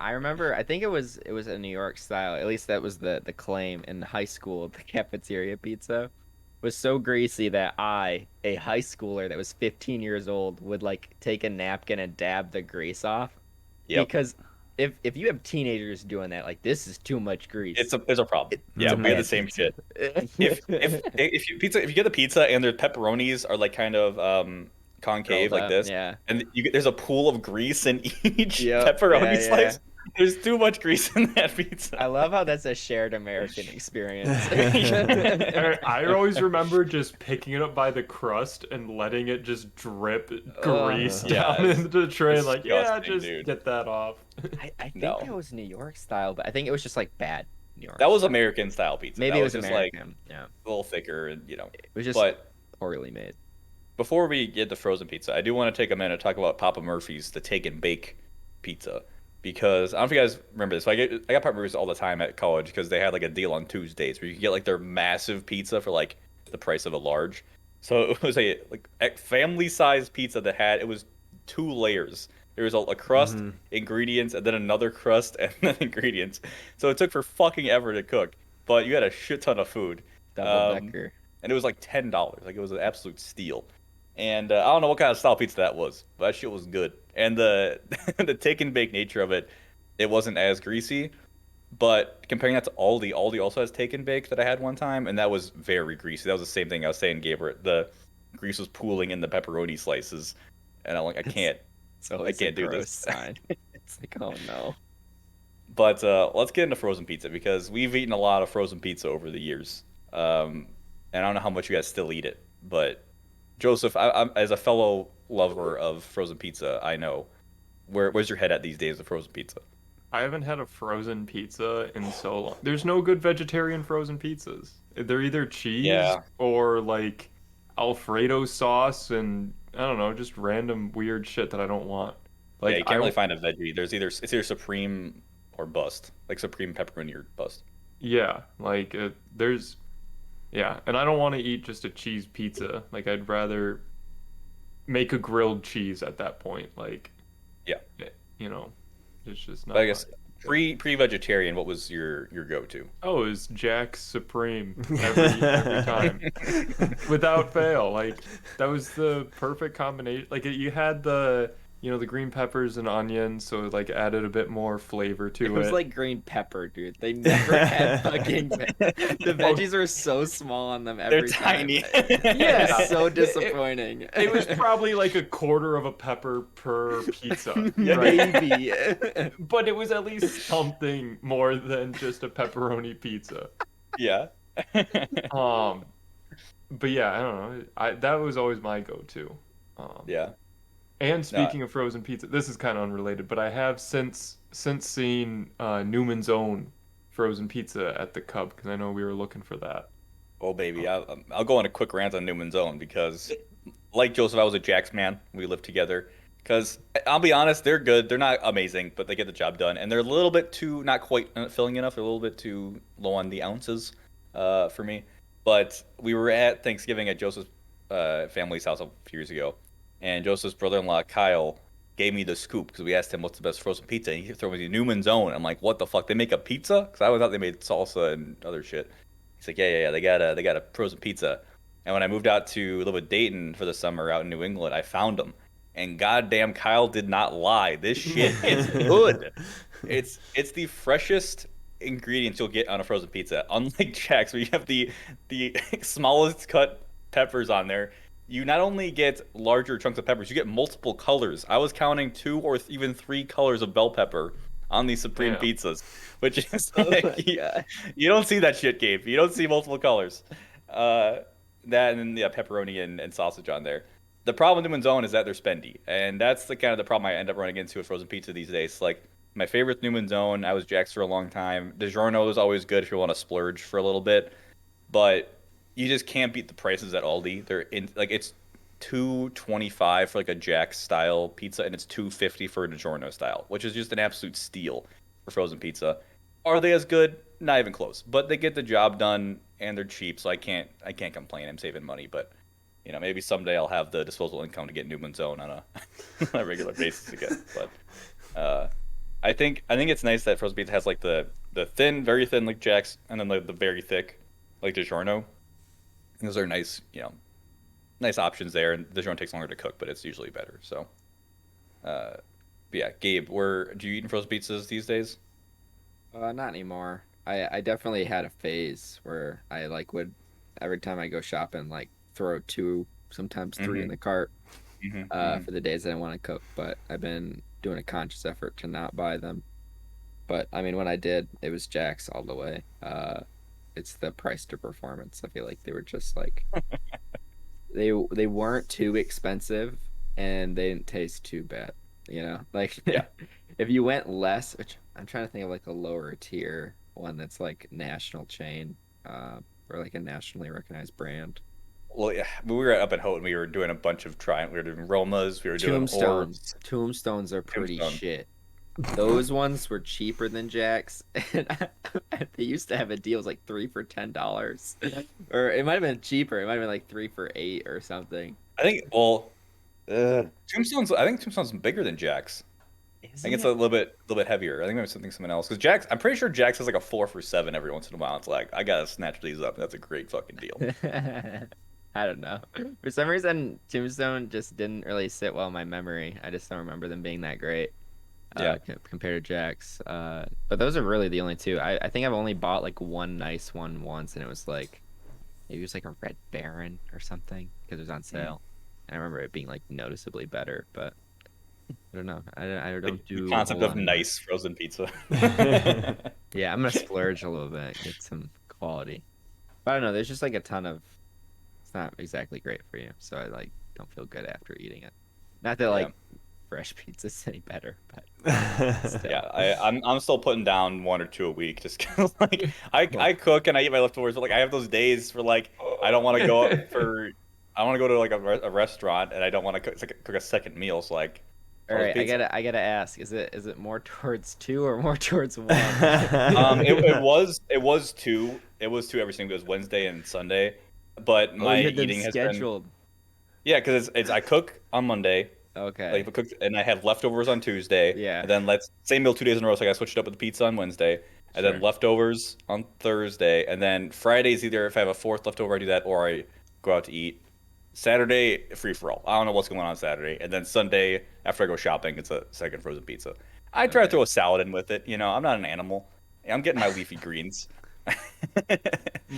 I remember, I think it was a New York style. At least that was the claim in high school. The cafeteria pizza was so greasy that I, a high schooler that was 15 years old, would like take a napkin and dab the grease off. Yep. Because if you have teenagers doing that, like this is too much grease. There's a problem. Yeah, we had the same shit. If you get the pizza and their pepperonis are like kind of concave like this, yeah, and there's a pool of grease in each pepperoni slice. There's too much grease in that pizza. I love how that's a shared American experience. I always remember just picking it up by the crust and letting it just drip grease down into the tray. Like, just get that off. I think that was New York style, but I think it was just like bad New York. That was American style pizza. Maybe that it was just American. Like a little thicker, and it was just poorly made. Before we get to frozen pizza, I do want to take a minute to talk about Papa Murphy's, the take and bake pizza. Because I don't know if you guys remember this, but I got Papa Murphy's all the time at college because they had like a deal on Tuesdays where you could get like their massive pizza for like the price of a large. So it was a family-sized pizza it was 2 layers. There was a crust, ingredients, and then another crust, and then ingredients. So it took for fucking ever to cook, but you had a shit ton of food. Double-decker. And it was like $10. Like it was an absolute steal. And I don't know what kind of style pizza that was, but that shit was good. And the the take and bake nature of it wasn't as greasy. But comparing that to Aldi also has take and bake that I had one time, and that was very greasy. That was the same thing I was saying, Gabriel. The grease was pooling in the pepperoni slices, and I'm like, I can't do this. Sign. It's like, oh no. But let's get into frozen pizza because we've eaten a lot of frozen pizza over the years, and I don't know how much you guys still eat it. But Joseph, I'm as a fellow lover of frozen pizza, I know where's your head at these days with frozen pizza? I haven't had a frozen pizza in so long. There's no good vegetarian frozen pizzas. They're either cheese or like Alfredo sauce and I don't know, just random weird shit that I don't want. Like you can't really find a veggie. It's either supreme or bust, like supreme pepperoni or bust. Yeah, like and I don't want to eat just a cheese pizza. Like I'd rather make a grilled cheese at that point. Like it's just not. But I guess pre-vegetarian, what was your go-to? Oh, it was Jack's Supreme every time, without fail. Like that was the perfect combination. Like you had the green peppers and onions, so it like added a bit more flavor to it. It was like green pepper, dude. They never had fucking. The veggies are so small on them every time. They're tiny. Yeah, so disappointing. It was probably like a quarter of a pepper per pizza, right? Maybe. But it was at least something more than just a pepperoni pizza. Yeah. But yeah, I don't know. That was always my go-to. Yeah. And speaking of frozen pizza, this is kind of unrelated, but I have since seen Newman's Own frozen pizza at the Cub because I know we were looking for that. Oh baby, I'll go on a quick rant on Newman's Own because, like Joseph, I was a Jax man. We lived together. Because I'll be honest, they're good. They're not amazing, but they get the job done, and they're a little bit too not quite filling enough. They're a little bit too low on the ounces for me. But we were at Thanksgiving at Joseph's family's house a few years ago. And Joseph's brother-in-law, Kyle, gave me the scoop because we asked him what's the best frozen pizza. And he threw me Newman's Own. I'm like, what the fuck? They make a pizza? Because I always thought they made salsa and other shit. He's like, yeah. They got a frozen pizza. And when I moved out to live with Dayton for the summer out in New England, I found them. And goddamn, Kyle did not lie. This shit is good. It's the freshest ingredients you'll get on a frozen pizza. Unlike Jack's, where you have the smallest cut peppers on there. You not only get larger chunks of peppers, you get multiple colors. I was counting 2 or even 3 colors of bell pepper on these Supreme pizzas, which is like, you don't see that shit, Gabe. You don't see multiple colors. That and then pepperoni and sausage on there. The problem with Newman's Own is that they're spendy, and that's the kind of the problem I end up running into with frozen pizza these days. Like my favorite Newman's Own, I was Jack's for a long time. DiGiorno is always good if you want to splurge for a little bit, but you just can't beat the prices at Aldi. They're in like it's $2.25 for like a Jack's style pizza, and it's $2.50 for a DiGiorno style, which is just an absolute steal for frozen pizza. Are they as good? Not even close. But they get the job done, and they're cheap, so I can't complain. I'm saving money, but maybe someday I'll have the disposable income to get Newman's Own on a regular basis again. But I think it's nice that frozen pizza has like the thin, very thin like Jack's, and then the very thick like DiGiorno. Those are nice, nice options there. And DiGiorno takes longer to cook, but it's usually better. So, yeah, Gabe, do you eat frozen pizzas these days? Not anymore. I definitely had a phase where I would every time I go shopping throw 2, sometimes 3 in the cart for the days that I want to cook. But I've been doing a conscious effort to not buy them. But I mean, when I did, it was Jack's all the way. It's the price to performance. I feel like they were just they weren't too expensive and they didn't taste too bad. If you went less, which I'm trying to think of a lower tier one that's national chain or a nationally recognized brand. Well, yeah, we were up at Houghton. We were doing a bunch of we were doing Romas. We were doing Orbs. Tombstones are pretty shit. Those ones were cheaper than Jack's, and they used to have a deal. It was 3 for $10, or it might have been cheaper. It might have been 3 for $8 or something. I think. Well, Tombstone's. I think Tombstone's bigger than Jack's. I think it's a little bit heavier. I think maybe something else. Because Jack's, I'm pretty sure Jack's has a 4 for $7 every once in a while. It's I gotta snatch these up. That's a great fucking deal. I don't know. For some reason, Tombstone just didn't really sit well in my memory. I just don't remember them being that great. Compared to Jack's. But those are really the only two. I think I've only bought one nice one once, and it was Maybe it was like a Red Baron or something because it was on sale. And I remember it being like noticeably better, but I don't know. I don't The do a concept whole of lot anymore. nice frozen pizza. Yeah, I'm gonna splurge a little bit, get some quality. But I don't know. There's just like a ton of. It's not exactly great for you, so I like don't feel good after eating it. Not that like fresh pizza's any better, but still. Yeah, I'm still putting down 1 or 2 a week just 'cause, like I cook and I eat my leftovers, but like I have those days for like I don't want to go up for I want to go to like a restaurant and I don't want to cook a second meal, so like All frozen right, pizza. I gotta ask, is it more towards 2 or more towards 1? It was two. It was two every single. It was Wednesday and Sunday, but Oh, my you had them eating has been scheduled. yeah, because it's I cook on Monday, like Okay. if I cook and I have leftovers on Tuesday, Yeah. and then let's same meal 2 days in a row. So I got switched up with the pizza on Wednesday, and then Sure. leftovers on Thursday, and then Fridays either if I have a fourth leftover I do that or I go out to eat. Saturday free for all. I don't know what's going on Saturday, and then Sunday after I go shopping, it's a second frozen pizza. I try to Okay. throw a salad in with it. You know, I'm not an animal. I'm getting my leafy greens.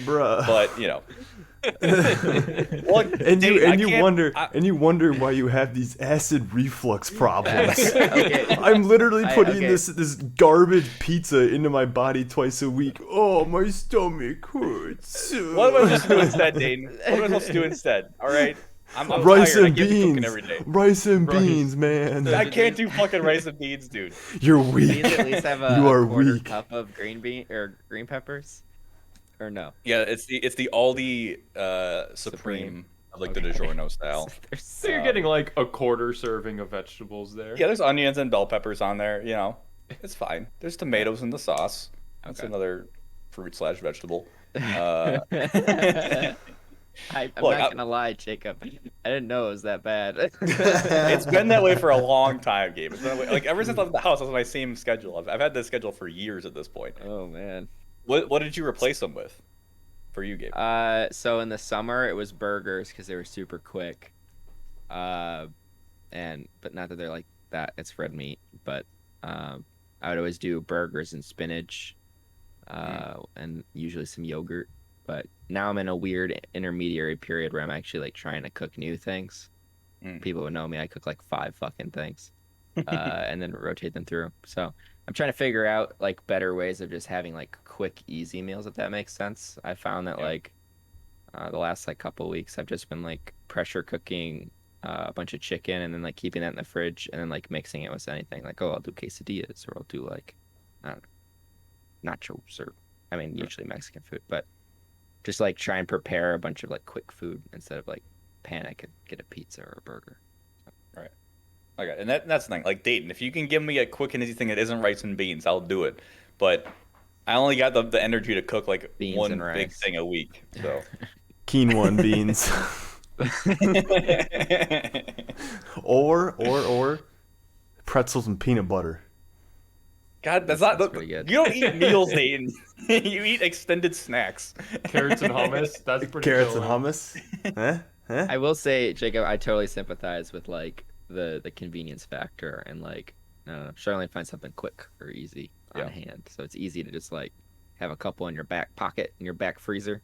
Bruh. But you know, well, and you Dayton, I and you can't- wonder I- and you wonder why you have these acid reflux problems. Okay. I'm literally putting okay. this garbage pizza into my body twice a week. Oh, my stomach hurts. What am I supposed to do instead, Dayton? What am I supposed to do instead? All right, I'm Rice tired. I and can't be cooking beans. every day. Rice and Rice. beans, man. I can't do fucking rice and beans, dude. You're Do weak. you at least have You a are quarter weak. cup of green peppers? Or no? Yeah, it's the Aldi Supreme of like the Okay. DiGiorno style. So you're getting like a quarter serving of vegetables there. Yeah, there's onions and bell peppers on there. You know, it's fine. There's tomatoes in the sauce. That's Okay. another fruit / vegetable. I'm Look, not gonna lie, Jacob. I didn't know it was that bad. It's been that way for a long time, Gabe. It's been that way. Like ever since I left the house, that's my same schedule. I've had this schedule for years at this point. Oh man. What did you replace them with? For you, Gabe? So in the summer it was burgers because they were super quick. But not that they're like that. It's red meat, but I would always do burgers and spinach, and usually some yogurt. But now I'm in a weird intermediary period where I'm actually like trying to cook new things. People would know me. I cook like 5 fucking things, and then rotate them through. So I'm trying to figure out like better ways of just having like quick, easy meals, if that makes sense. I found that like the last like couple of weeks I've just been like pressure cooking a bunch of chicken and then like keeping that in the fridge and then like mixing it with anything. Like, oh, I'll do quesadillas or I'll do like I don't know, nachos or usually Mexican food, but just like try and prepare a bunch of like quick food instead of like panic and get a pizza or a burger. Right. Okay, and that's the thing. Like Dayton, if you can give me a quick and easy thing that isn't rice and beans, I'll do it. But I only got the energy to cook like Beans one and big rice. thing a week. So Quinoa beans. or pretzels and peanut butter. God, that's not pretty good. You don't eat meals, Dayton. You eat extended snacks. Carrots and hummus. That's pretty. Carrots and killer. hummus. Huh? I will say, Jacob, I totally sympathize with like the convenience factor and like I don't know, trying to find something quick or easy on hand. So it's easy to just like have a couple in your back pocket in your back freezer.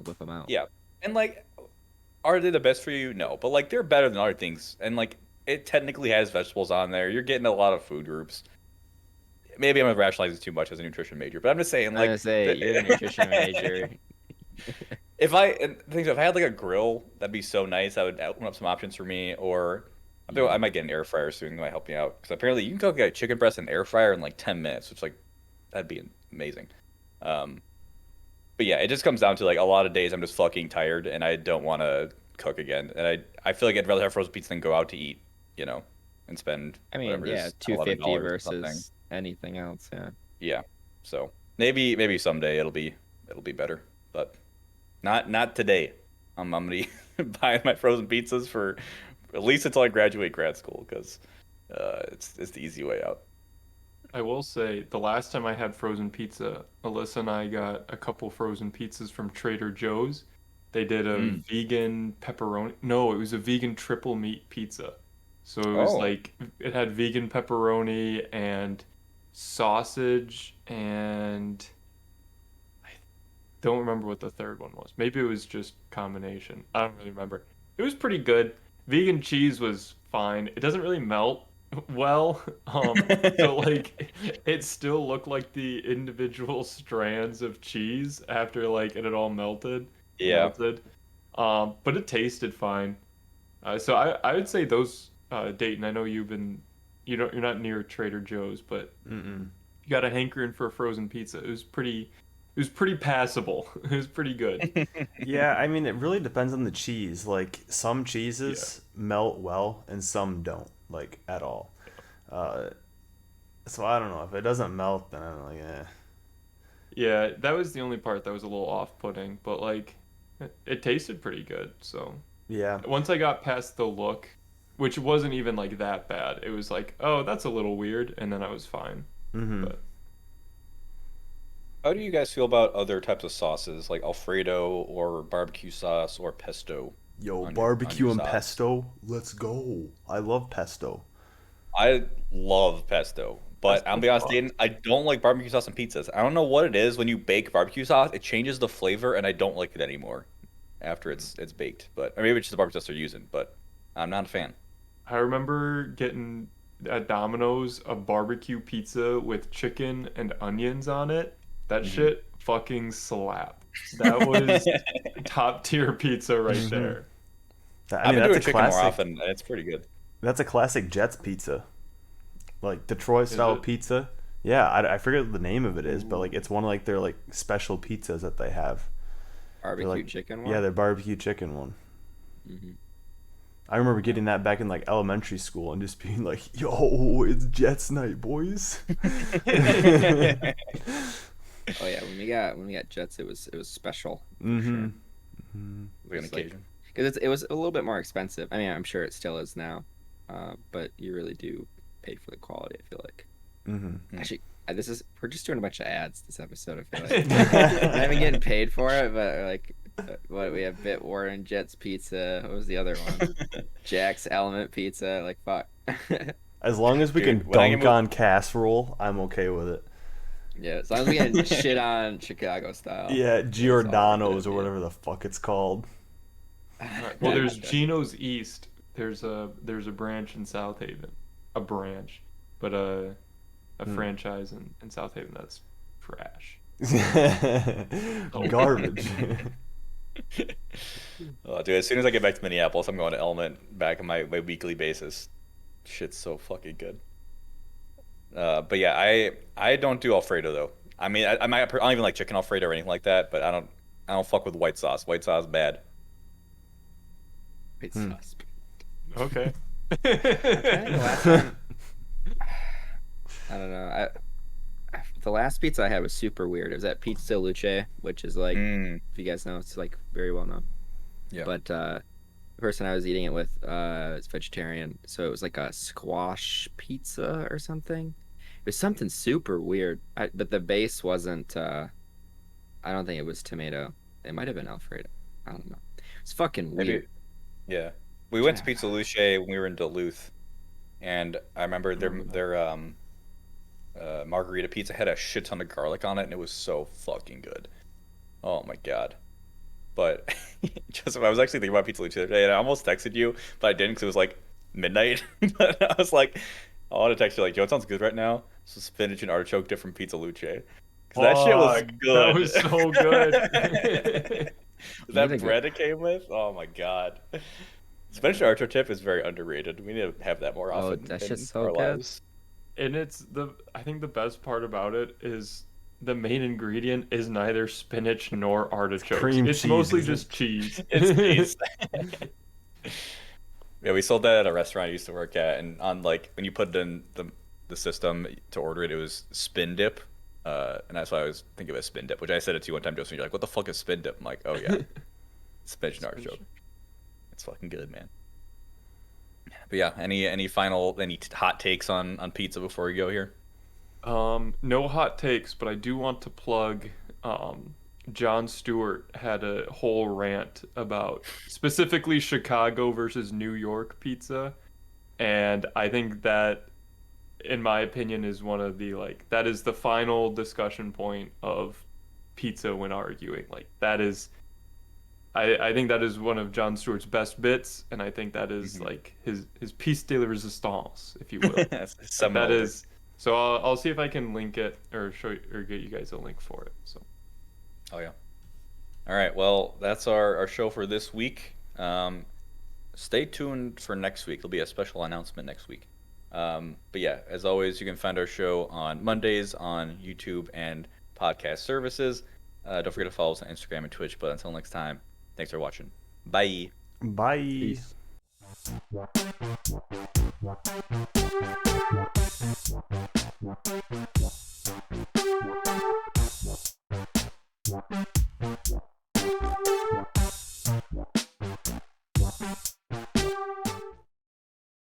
Whip them out. Yeah, and like, are they the best for you? No, but like they're better than other things, and like it technically has vegetables on there. You're getting a lot of food groups. Maybe I'm rationalizing too much as a nutrition major, but I'm just saying, I'm like, gonna say you're the nutrition major. if I had like a grill, that'd be so nice. That would open up some options for me. Or I might get an air fryer soon. That might help me out because apparently you can cook a chicken breast in an air fryer in like 10 minutes, which like that'd be amazing. But yeah, it just comes down to like a lot of days I'm just fucking tired and I don't want to cook again, and I feel like I'd rather have frozen pizza than go out to eat, and spend. I mean, whatever it yeah, is, $2.50 $11 or something. versus anything else. Yeah. Yeah, so maybe someday it'll be better, but not today. I'm gonna be buying my frozen pizzas for at least until I graduate grad school because it's the easy way out. I will say the last time I had frozen pizza, Alyssa and I got a couple frozen pizzas from Trader Joe's. They did a vegan pepperoni. No, it was a vegan triple meat pizza. So it was like it had vegan pepperoni and sausage and don't remember what the third one was. Maybe it was just combination. I don't really remember. It was pretty good. Vegan cheese was fine. It doesn't really melt well. So like it still looked like the individual strands of cheese after like it had all Yeah. melted. But it tasted fine. So I would say those Dayton, I know you're not near Trader Joe's, but Mm-mm. you got a hankering for a frozen pizza. It was pretty passable. It was pretty good. Yeah, I mean, it really depends on the cheese. Like, some Yeah. cheeses melt well and some don't, like, at all. Uh, so I don't know. If it doesn't melt, then I'm like, eh. Yeah, that was the only part that was a little off-putting, but like it tasted pretty good. So Yeah. once I got past the look, which wasn't even like that bad, it was like, oh, that's a little weird, and then I was fine. Mm-hmm. But How do you guys feel about other types of sauces like Alfredo or barbecue sauce or pesto Yo, on your barbecue and sauce? pesto, let's go. I love pesto. I love pesto, that's but I'll so be honest, fun. Aiden, I don't like barbecue sauce on pizzas. I don't know what it is when you bake barbecue sauce. It changes the flavor, and I don't like it anymore after it's baked. But or maybe it's just the barbecue sauce they're using, but I'm not a fan. I remember getting at Domino's a barbecue pizza with chicken and onions on it. That Hmm. shit fucking slapped. That was top tier pizza right Mm-hmm. there. I I've mean, been that's doing a chicken more classic. often, and it's pretty good. That's a classic Jets pizza, like Detroit Is style it? pizza. Yeah, I forget what the name of it is, but like Ooh. it's one of like their like special pizzas that they have. They're Barbecue like, chicken yeah, one. their barbecue chicken one. Hmm. I remember Yeah. getting that back in like elementary school and just being like, "Yo, it's Jets night, boys." Oh yeah, when we got Jets, it was special for Mm-hmm. sure. Mm-hmm. Like an It's like occasion. because it was a little bit more expensive. I mean, I'm sure it still is now, but you really do pay for the quality. I feel like. Mm-hmm. Actually, we're just doing a bunch of ads this episode. I feel like not even getting paid for it, but like, what we have Bitwarden, Jets Pizza. What was the other one? Jack's Element Pizza. Like fuck. As long as we Dude, can when I get dunk moved, on casserole, I'm okay with it. Yeah, as long as we get shit on Chicago style, Yeah, that's all we're gonna Giordano's or do. whatever the fuck it's called. All right. Well, there's Geno's East. There's a branch in South Haven, a branch, but a Hmm. franchise in South Haven that's trash. So bad. Garbage. oh, dude, as soon as I get back to Minneapolis, I'm going to Element back on my weekly basis. Shit's so fucking good. But yeah, I don't do Alfredo though. I mean, I don't even like chicken Alfredo or anything like that. But I don't fuck with white sauce. White sauce bad. Wait, Hmm. sauce. Okay. I'm trying to think the last time. I don't know. The last pizza I had was super weird. It was at Pizza Luce, which is like, Mm, if you guys know, it's like very well known. yeah. But the person I was eating it with is vegetarian, so it was like a squash pizza or something. It was something super weird. But the base wasn't. I don't think it was tomato. It might have been Alfredo. I don't know. It's fucking Maybe. weird. Yeah. We went to Pizza Luce when we were in Duluth, and I remember I their remember that. their margarita pizza had a shit ton of garlic on it, and it was so fucking good. Oh my god. But Joseph, I was actually thinking about Pizza Luce the other day, and I almost texted you, but I didn't because it was like midnight. But I was like, I want to text you like, Joe, it sounds good right now. So spinach and artichoke dip from Pizza Luce. Because that shit was Fuck, that good. was so good. You need That to go. bread it came with, oh my god. Spinach and artichoke dip is very underrated. We need to have that more Oh, often that shit's in so our good. lives. And I think the best part about it is the main ingredient is neither spinach nor artichokes. Cream It's cheese, mostly isn't it? just cheese. It's cheese. Yeah, we sold that at a restaurant I used to work at, and on like when you put it in the system to order it, it was spin dip. And that's why I always think of it as spin dip, which I said it to you one time, Joseph. You're like, "What the fuck is spin dip?" I'm like, "Oh yeah, spinach and Spinach. artichoke. It's fucking good, man." But yeah, any hot takes on pizza before we go here? No hot takes, but I do want to plug. John Stewart had a whole rant about specifically Chicago versus New York pizza, and I think that, in my opinion, is one of the like that is the final discussion point of pizza when arguing. Like that is, I think that is one of Jon Stewart's best bits, and I think that is like his piece de resistance, if you will. That is. So I'll see if I can link it or show you, or get you guys a link for it. So. Oh yeah. All right. Well, that's our show for this week. Stay tuned for next week. There'll be a special announcement next week. But yeah, as always, you can find our show on Mondays on YouTube and podcast services. Don't forget to follow us on Instagram and Twitch. But until next time, thanks for watching. Bye. Bye. Peace. What?